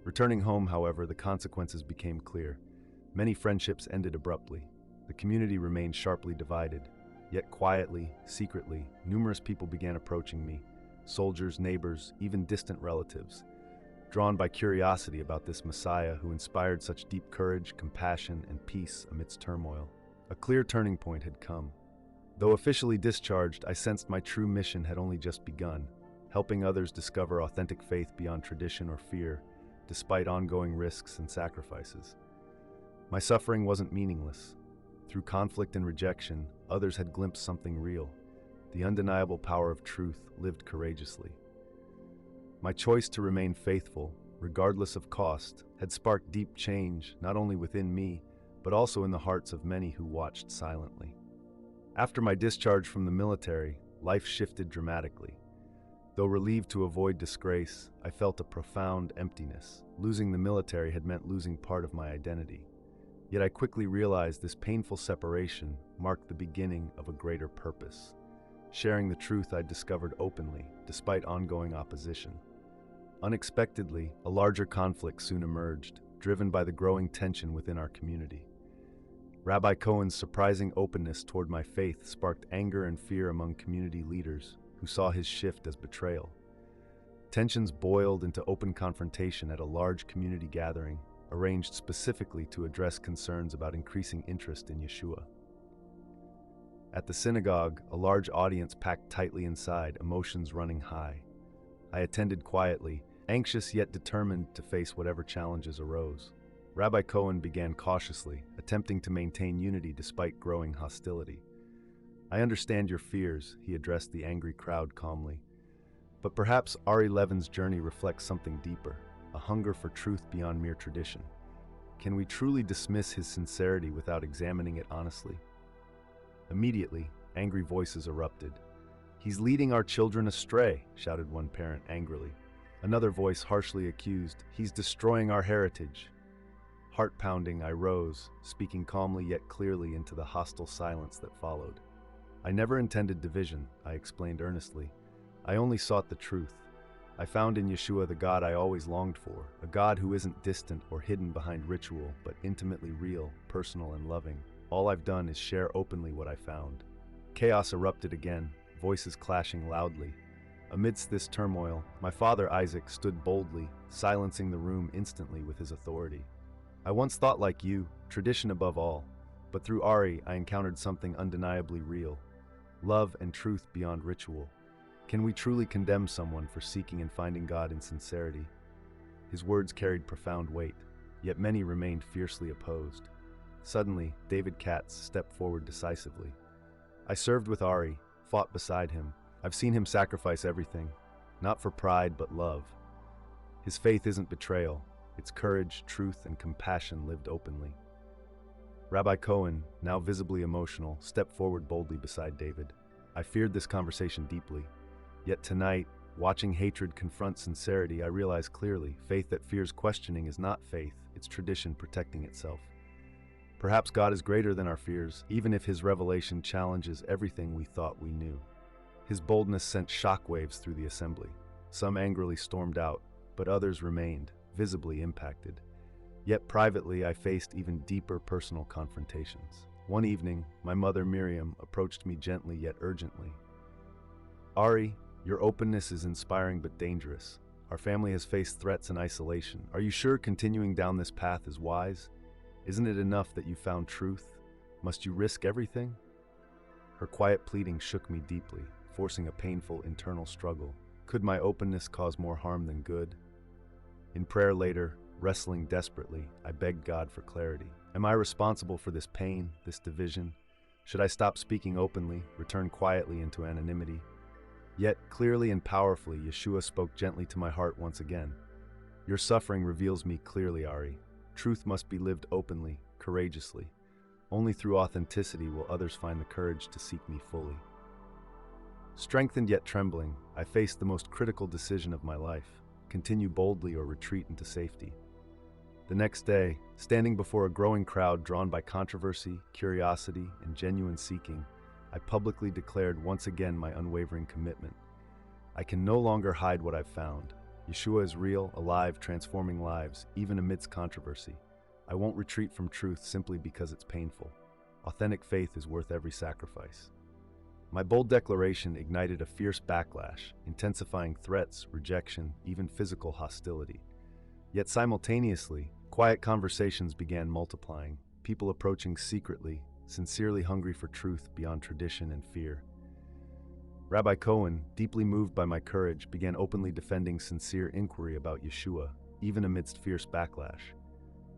Returning home, however, the consequences became clear. Many friendships ended abruptly. The community remained sharply divided. Yet quietly, secretly, numerous people began approaching me. Soldiers, neighbors, even distant relatives, drawn by curiosity about this Messiah who inspired such deep courage, compassion, and peace amidst turmoil. A clear turning point had come. Though officially discharged, I sensed my true mission had only just begun, helping others discover authentic faith beyond tradition or fear, despite ongoing risks and sacrifices. My suffering wasn't meaningless. Through conflict and rejection, others had glimpsed something real. The undeniable power of truth lived courageously. My choice to remain faithful, regardless of cost, had sparked deep change not only within me, but also in the hearts of many who watched silently. After my discharge from the military, life shifted dramatically. Though relieved to avoid disgrace, I felt a profound emptiness. Losing the military had meant losing part of my identity. Yet I quickly realized this painful separation marked the beginning of a greater purpose, sharing the truth I'd discovered openly, despite ongoing opposition. Unexpectedly, a larger conflict soon emerged, driven by the growing tension within our community. Rabbi Cohen's surprising openness toward my faith sparked anger and fear among community leaders, who saw his shift as betrayal. Tensions boiled into open confrontation at a large community gathering, arranged specifically to address concerns about increasing interest in Yeshua. At the synagogue, a large audience packed tightly inside, emotions running high. I attended quietly, anxious yet determined to face whatever challenges arose. Rabbi Cohen began cautiously, attempting to maintain unity despite growing hostility. "I understand your fears," he addressed the angry crowd calmly. "But perhaps Ari Levin's journey reflects something deeper, a hunger for truth beyond mere tradition. Can we truly dismiss his sincerity without examining it honestly?" Immediately, angry voices erupted. "He's leading our children astray," shouted one parent angrily. Another voice harshly accused, "He's destroying our heritage." Heart-pounding, I rose, speaking calmly yet clearly into the hostile silence that followed. "I never intended division," I explained earnestly. "I only sought the truth. I found in Yeshua the God I always longed for, a God who isn't distant or hidden behind ritual, but intimately real, personal, and loving. All I've done is share openly what I found." Chaos erupted again, voices clashing loudly. Amidst this turmoil, my father Isaac stood boldly, silencing the room instantly with his authority. "I once thought like you, tradition above all, but through Ari I encountered something undeniably real. Love and truth beyond ritual. Can we truly condemn someone for seeking and finding God in sincerity?" His words carried profound weight, yet many remained fiercely opposed. Suddenly, David Katz stepped forward decisively. "I served with Ari, fought beside him. I've seen him sacrifice everything, not for pride but love. His faith isn't betrayal, it's courage, truth, and compassion lived openly." Rabbi Cohen, now visibly emotional, stepped forward boldly beside David. I feared this conversation deeply. Yet tonight, watching hatred confront sincerity, I realized clearly, faith that fears questioning is not faith, it's tradition protecting itself. Perhaps God is greater than our fears, even if his revelation challenges everything we thought we knew. His boldness sent shockwaves through the assembly. Some angrily stormed out, but others remained, visibly impacted. Yet privately, I faced even deeper personal confrontations. One evening, my mother Miriam approached me gently yet urgently. "Ari, your openness is inspiring but dangerous. Our family has faced threats and isolation. Are you sure continuing down this path is wise? Isn't it enough that you found truth? Must you risk everything?" Her quiet pleading shook me deeply, forcing a painful internal struggle. Could my openness cause more harm than good? In prayer later, wrestling desperately, I begged God for clarity. Am I responsible for this pain, this division? Should I stop speaking openly, return quietly into anonymity? Yet, clearly and powerfully, Yeshua spoke gently to my heart once again. "Your suffering reveals me clearly, Ari. Truth must be lived openly, courageously. Only through authenticity will others find the courage to seek me fully." Strengthened yet trembling, I faced the most critical decision of my life: continue boldly or retreat into safety. The next day, standing before a growing crowd drawn by controversy, curiosity, and genuine seeking, I publicly declared once again my unwavering commitment. I can no longer hide what I've found. Yeshua is real, alive, transforming lives, even amidst controversy. I won't retreat from truth simply because it's painful. Authentic faith is worth every sacrifice. My bold declaration ignited a fierce backlash, intensifying threats, rejection, even physical hostility. Yet simultaneously, quiet conversations began multiplying, people approaching secretly, sincerely hungry for truth beyond tradition and fear. Rabbi Cohen, deeply moved by my courage, began openly defending sincere inquiry about Yeshua, even amidst fierce backlash.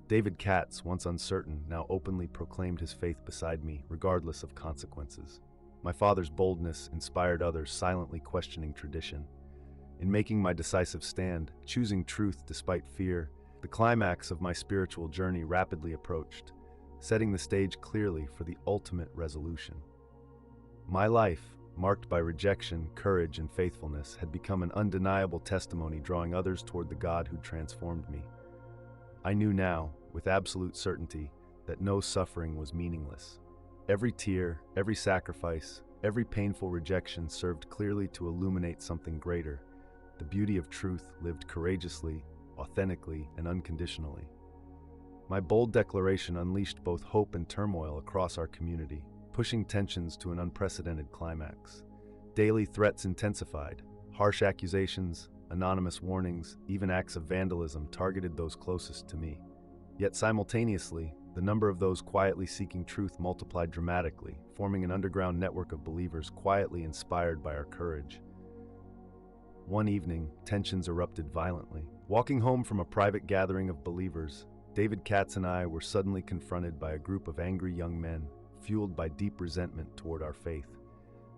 David Katz, once uncertain, now openly proclaimed his faith beside me, regardless of consequences. My father's boldness inspired others, silently questioning tradition. In making my decisive stand, choosing truth despite fear, the climax of my spiritual journey rapidly approached, setting the stage clearly for the ultimate resolution. My life, marked by rejection, courage, and faithfulness, had become an undeniable testimony drawing others toward the God who transformed me. I knew now, with absolute certainty, that no suffering was meaningless. Every tear, every sacrifice, every painful rejection served clearly to illuminate something greater, the beauty of truth lived courageously, authentically, and unconditionally. My bold declaration unleashed both hope and turmoil across our community, pushing tensions to an unprecedented climax. Daily threats intensified. Harsh accusations, anonymous warnings, even acts of vandalism targeted those closest to me. Yet simultaneously, the number of those quietly seeking truth multiplied dramatically, forming an underground network of believers quietly inspired by our courage. One evening, tensions erupted violently. Walking home from a private gathering of believers, David Katz and I were suddenly confronted by a group of angry young men, fueled by deep resentment toward our faith.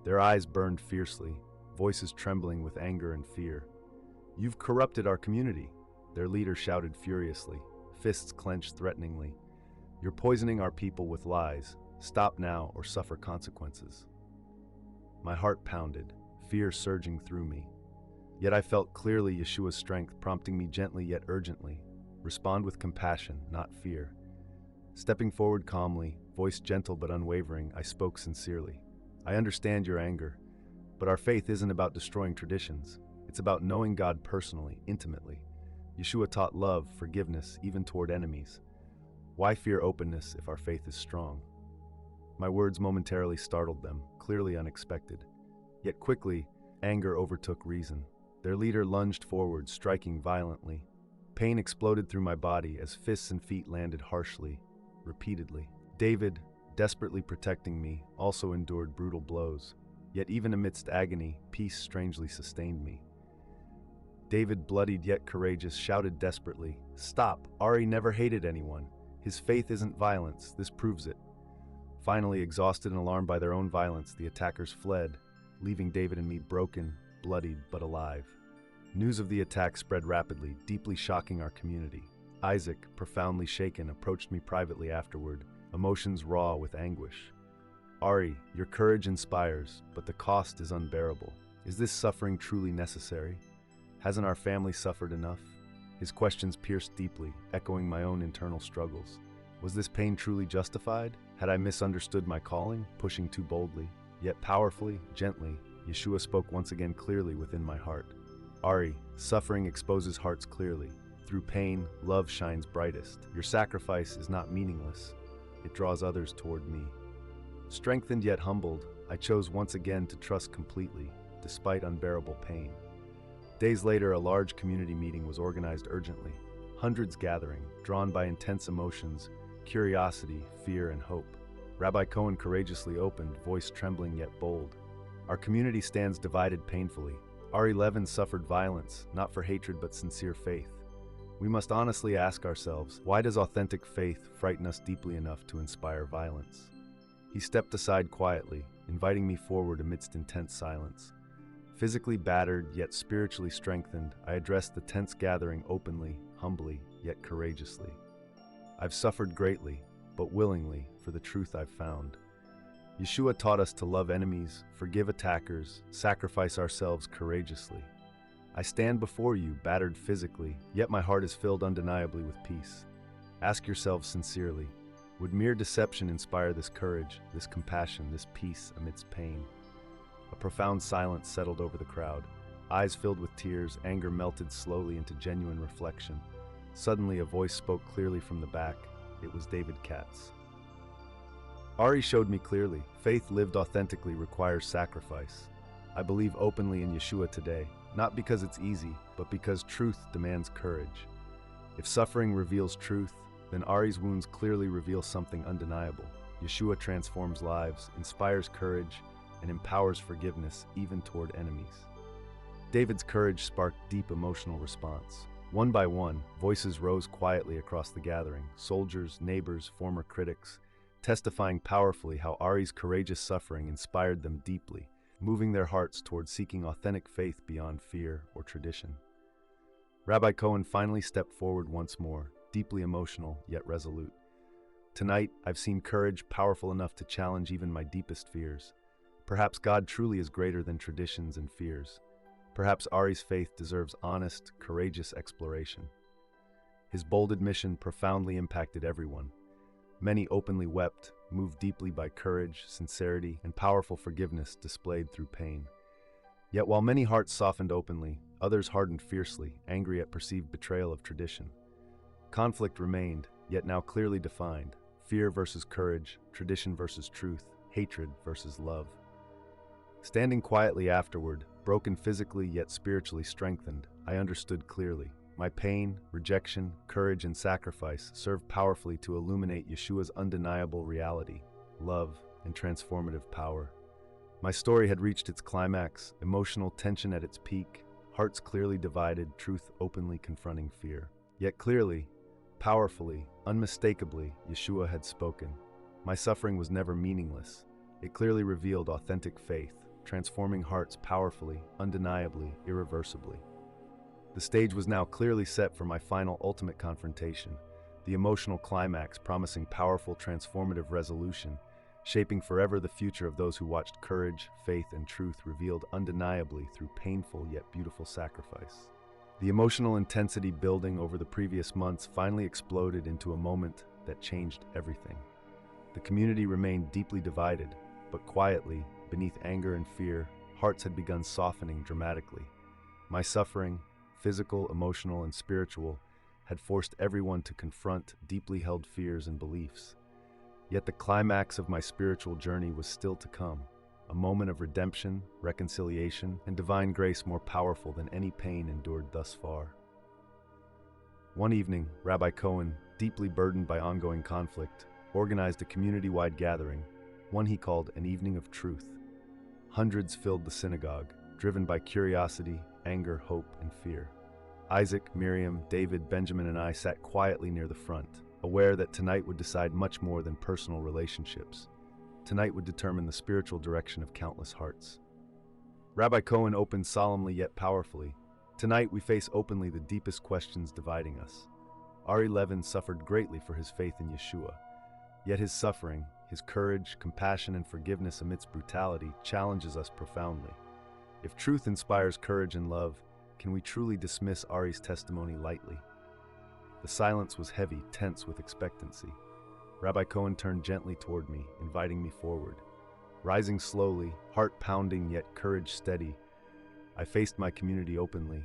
Their eyes burned fiercely, voices trembling with anger and fear. "You've corrupted our community," their leader shouted furiously, fists clenched threateningly. "You're poisoning our people with lies. Stop now or suffer consequences." My heart pounded, fear surging through me. Yet I felt clearly Yeshua's strength prompting me gently yet urgently. Respond with compassion, not fear. Stepping forward calmly, voice gentle but unwavering, I spoke sincerely. "I understand your anger, but our faith isn't about destroying traditions. It's about knowing God personally, intimately. Yeshua taught love, forgiveness, even toward enemies. Why fear openness if our faith is strong?" My words momentarily startled them, clearly unexpected. Yet quickly, anger overtook reason. Their leader lunged forward, striking violently. Pain exploded through my body as fists and feet landed harshly, repeatedly. David, desperately protecting me, also endured brutal blows. Yet even amidst agony, peace strangely sustained me. David, bloodied yet courageous, shouted desperately, "Stop! Ari never hated anyone. His faith isn't violence, this proves it." Finally, exhausted and alarmed by their own violence, the attackers fled, leaving David and me broken, bloodied, but alive. News of the attack spread rapidly, deeply shocking our community. Isaac, profoundly shaken, approached me privately afterward, emotions raw with anguish. "Ari, your courage inspires, but the cost is unbearable. Is this suffering truly necessary? Hasn't our family suffered enough?" His questions pierced deeply, echoing my own internal struggles. Was this pain truly justified? Had I misunderstood my calling, pushing too boldly? Yet powerfully, gently, Yeshua spoke once again clearly within my heart. "Ari, suffering exposes hearts clearly. Through pain, love shines brightest. Your sacrifice is not meaningless. It draws others toward me." Strengthened yet humbled, I chose once again to trust completely, despite unbearable pain. Days later, a large community meeting was organized urgently. Hundreds gathering, drawn by intense emotions, curiosity, fear, and hope. Rabbi Cohen courageously opened, voice trembling yet bold. "Our community stands divided painfully. Ari Levin suffered violence, not for hatred but sincere faith. We must honestly ask ourselves, why does authentic faith frighten us deeply enough to inspire violence?" He stepped aside quietly, inviting me forward amidst intense silence. Physically battered, yet spiritually strengthened, I addressed the tense gathering openly, humbly, yet courageously. "I've suffered greatly, but willingly, for the truth I've found. Yeshua taught us to love enemies, forgive attackers, sacrifice ourselves courageously. I stand before you, battered physically, yet my heart is filled undeniably with peace. Ask yourselves sincerely, would mere deception inspire this courage, this compassion, this peace amidst pain?" A profound silence settled over the crowd. Eyes filled with tears, anger melted slowly into genuine reflection. Suddenly, a voice spoke clearly from the back. It was David Katz. "Ari showed me clearly, faith lived authentically requires sacrifice. I believe openly in Yeshua today, not because it's easy, but because truth demands courage. If suffering reveals truth, then Ari's wounds clearly reveal something undeniable. Yeshua transforms lives, inspires courage, and empowers forgiveness even toward enemies." David's courage sparked deep emotional response. One by one, voices rose quietly across the gathering, soldiers, neighbors, former critics, testifying powerfully how Ari's courageous suffering inspired them deeply, moving their hearts toward seeking authentic faith beyond fear or tradition. Rabbi Cohen finally stepped forward once more, deeply emotional yet resolute. "Tonight, I've seen courage powerful enough to challenge even my deepest fears. Perhaps God truly is greater than traditions and fears. Perhaps Ari's faith deserves honest, courageous exploration. His bold admission profoundly impacted everyone. Many openly wept, moved deeply by courage, sincerity, and powerful forgiveness displayed through pain. Yet while many hearts softened openly, others hardened fiercely, angry at perceived betrayal of tradition. Conflict remained, yet now clearly defined: fear versus courage, tradition versus truth, hatred versus love. Standing quietly afterward, broken physically yet spiritually strengthened, I understood clearly. My pain, rejection, courage, and sacrifice served powerfully to illuminate Yeshua's undeniable reality, love, and transformative power. My story had reached its climax, emotional tension at its peak, hearts clearly divided, truth openly confronting fear. Yet clearly, powerfully, unmistakably, Yeshua had spoken. My suffering was never meaningless. It clearly revealed authentic faith, transforming hearts powerfully, undeniably, irreversibly. The stage was now clearly set for my final ultimate confrontation, the emotional climax promising powerful transformative resolution, shaping forever the future of those who watched courage, faith, and truth revealed undeniably through painful yet beautiful sacrifice. The emotional intensity building over the previous months finally exploded into a moment that changed everything. The community remained deeply divided, but quietly, beneath anger and fear, hearts had begun softening dramatically. My suffering, physical, emotional, and spiritual, had forced everyone to confront deeply held fears and beliefs. Yet the climax of my spiritual journey was still to come, a moment of redemption, reconciliation, and divine grace more powerful than any pain endured thus far. One evening, Rabbi Cohen, deeply burdened by ongoing conflict, organized a community-wide gathering, one he called an evening of truth. Hundreds filled the synagogue, driven by curiosity, anger, hope, and fear. Isaac, Miriam, David, Benjamin, and I sat quietly near the front, aware that tonight would decide much more than personal relationships. Tonight would determine the spiritual direction of countless hearts. Rabbi Cohen opened solemnly yet powerfully. Tonight we face openly the deepest questions dividing us. Ari Levin suffered greatly for his faith in Yeshua. Yet his suffering, his courage, compassion, and forgiveness amidst brutality challenges us profoundly. If truth inspires courage and love, can we truly dismiss Ari's testimony lightly? The silence was heavy, tense with expectancy. Rabbi Cohen turned gently toward me, inviting me forward. Rising slowly, heart pounding yet courage steady, I faced my community openly,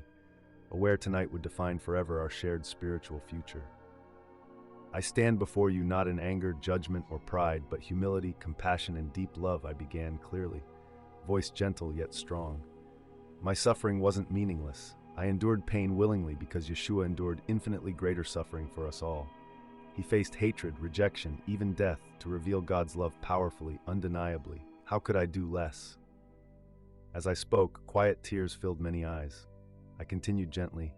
aware tonight would define forever our shared spiritual future. I stand before you not in anger, judgment, or pride, but humility, compassion, and deep love, I began clearly, voice gentle yet strong. My suffering wasn't meaningless. I endured pain willingly because Yeshua endured infinitely greater suffering for us all. He faced hatred, rejection, even death to reveal God's love powerfully, undeniably. How could I do less? As I spoke, quiet tears filled many eyes. I continued gently,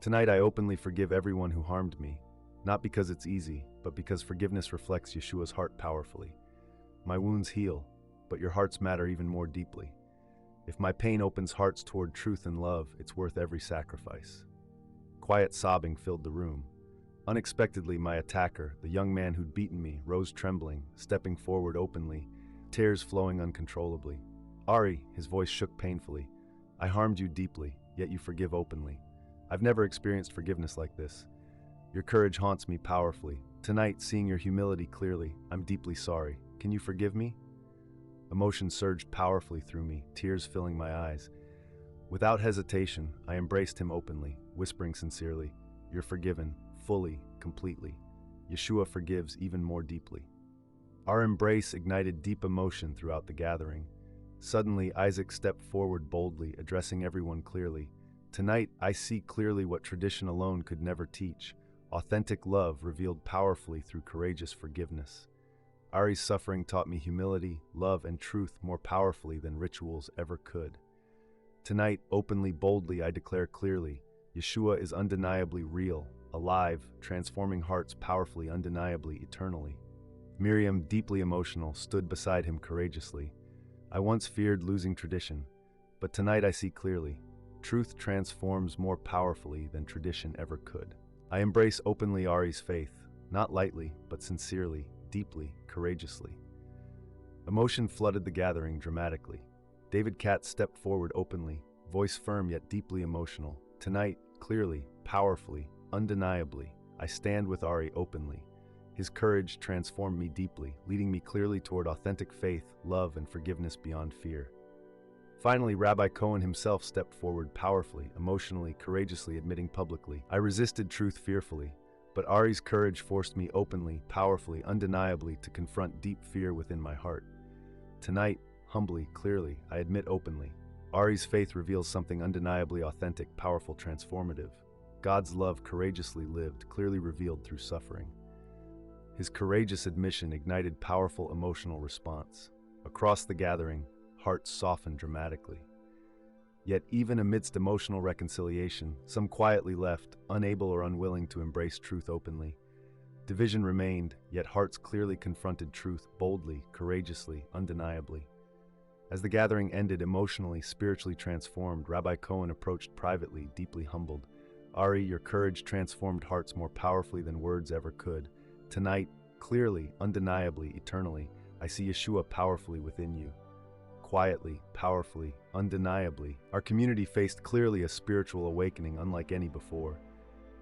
"Tonight I openly forgive everyone who harmed me, not because it's easy, but because forgiveness reflects Yeshua's heart powerfully. My wounds heal, but your hearts matter even more deeply. If my pain opens hearts toward truth and love, it's worth every sacrifice." Quiet sobbing filled the room. Unexpectedly, my attacker, the young man who'd beaten me, rose trembling, stepping forward openly, tears flowing uncontrollably. "Ari," his voice shook painfully, "I harmed you deeply, yet you forgive openly. I've never experienced forgiveness like this. Your courage haunts me powerfully. Tonight, seeing your humility clearly, I'm deeply sorry. Can you forgive me?" Emotion surged powerfully through me, tears filling my eyes. Without hesitation, I embraced him openly, whispering sincerely, "You're forgiven, fully, completely. Yeshua forgives even more deeply." Our embrace ignited deep emotion throughout the gathering. Suddenly, Isaac stepped forward boldly, addressing everyone clearly. "Tonight, I see clearly what tradition alone could never teach. Authentic love revealed powerfully through courageous forgiveness. Ari's suffering taught me humility, love, and truth more powerfully than rituals ever could. Tonight, openly, boldly, I declare clearly, Yeshua is undeniably real, alive, transforming hearts powerfully, undeniably, eternally." Miriam, deeply emotional, stood beside him courageously. "I once feared losing tradition, but tonight I see clearly. Truth transforms more powerfully than tradition ever could." I embrace openly Ari's faith, not lightly, but sincerely, deeply, courageously. Emotion flooded the gathering dramatically. David Katz stepped forward openly, voice firm yet deeply emotional. Tonight, clearly, powerfully, undeniably, I stand with Ari openly. His courage transformed me deeply, leading me clearly toward authentic faith, love, and forgiveness beyond fear. Finally, Rabbi Cohen himself stepped forward powerfully, emotionally, courageously, admitting publicly, I resisted truth fearfully, but Ari's courage forced me openly, powerfully, undeniably to confront deep fear within my heart. Tonight, humbly, clearly, I admit openly, Ari's faith reveals something undeniably authentic, powerful, transformative. God's love courageously lived, clearly revealed through suffering. His courageous admission ignited powerful emotional response. Across the gathering, hearts softened dramatically. Yet even amidst emotional reconciliation, some quietly left, unable or unwilling to embrace truth openly. Division remained, yet hearts clearly confronted truth boldly, courageously, undeniably. As the gathering ended, emotionally, spiritually transformed, Rabbi Cohen approached privately, deeply humbled. Ari, your courage transformed hearts more powerfully than words ever could. Tonight, clearly, undeniably, eternally, I see Yeshua powerfully within you. Quietly, powerfully, undeniably, our community faced clearly a spiritual awakening unlike any before.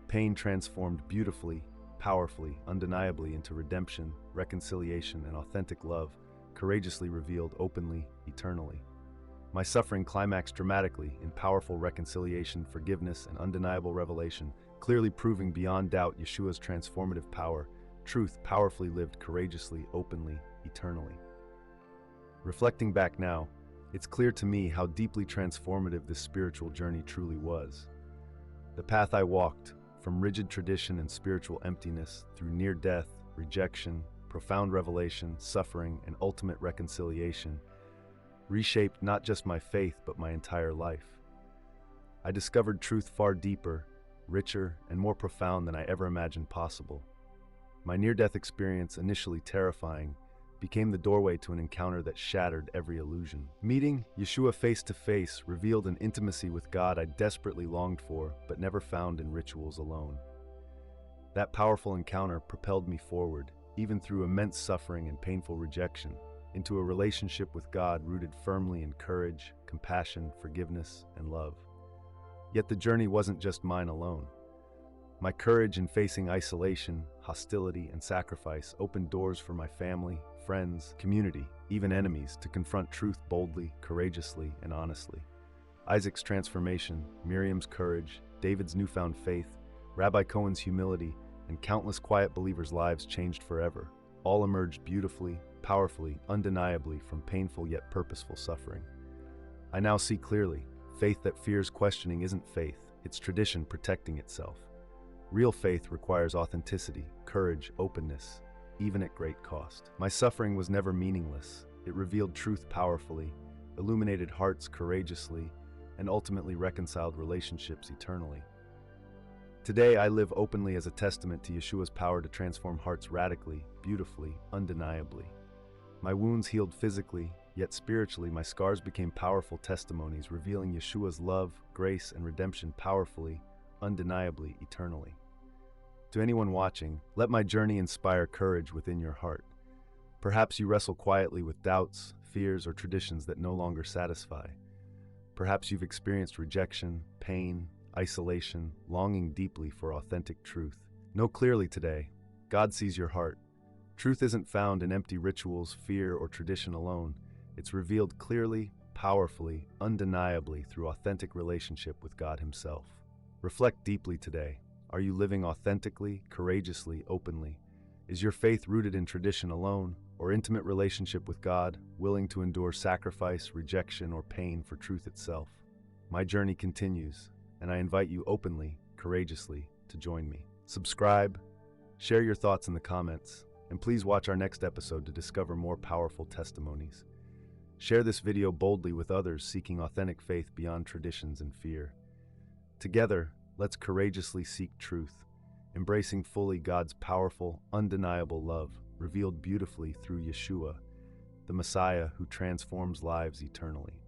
Pain transformed beautifully, powerfully, undeniably into redemption, reconciliation, and authentic love, courageously revealed openly, eternally. My suffering climaxed dramatically in powerful reconciliation, forgiveness, and undeniable revelation, clearly proving beyond doubt Yeshua's transformative power, truth powerfully lived courageously, openly, eternally. Reflecting back now, it's clear to me how deeply transformative this spiritual journey truly was. The path I walked, from rigid tradition and spiritual emptiness through near death, rejection, profound revelation, suffering, and ultimate reconciliation, reshaped not just my faith but my entire life. I discovered truth far deeper, richer, and more profound than I ever imagined possible. My near-death experience, initially terrifying, became the doorway to an encounter that shattered every illusion. Meeting Yeshua face to face revealed an intimacy with God I desperately longed for but never found in rituals alone. That powerful encounter propelled me forward, even through immense suffering and painful rejection, into a relationship with God rooted firmly in courage, compassion, forgiveness, and love. Yet the journey wasn't just mine alone. My courage in facing isolation, hostility, and sacrifice opened doors for my family, friends, community, even enemies, to confront truth boldly, courageously, and honestly. Isaac's transformation, Miriam's courage, David's newfound faith, Rabbi Cohen's humility, and countless quiet believers' lives changed forever, all emerged beautifully, powerfully, undeniably from painful yet purposeful suffering. I now see clearly, faith that fears questioning isn't faith, it's tradition protecting itself. Real faith requires authenticity, courage, openness, even at great cost. My suffering was never meaningless. It revealed truth powerfully, illuminated hearts courageously, and ultimately reconciled relationships eternally. Today, I live openly as a testament to Yeshua's power to transform hearts radically, beautifully, undeniably. My wounds healed physically, yet spiritually my scars became powerful testimonies revealing Yeshua's love, grace, and redemption powerfully, undeniably, eternally. To anyone watching, let my journey inspire courage within your heart. Perhaps you wrestle quietly with doubts, fears, or traditions that no longer satisfy. Perhaps you've experienced rejection, pain, isolation, longing deeply for authentic truth. Know clearly today, God sees your heart. Truth isn't found in empty rituals, fear, or tradition alone. It's revealed clearly, powerfully, undeniably through authentic relationship with God Himself. Reflect deeply today. Are you living authentically, courageously, openly? Is your faith rooted in tradition alone, or intimate relationship with God, willing to endure sacrifice, rejection, or pain for truth itself? My journey continues, and I invite you openly, courageously, to join me. Subscribe, share your thoughts in the comments, and please watch our next episode to discover more powerful testimonies. Share this video boldly with others seeking authentic faith beyond traditions and fear. Together, let's courageously seek truth, embracing fully God's powerful, undeniable love, revealed beautifully through Yeshua, the Messiah who transforms lives eternally.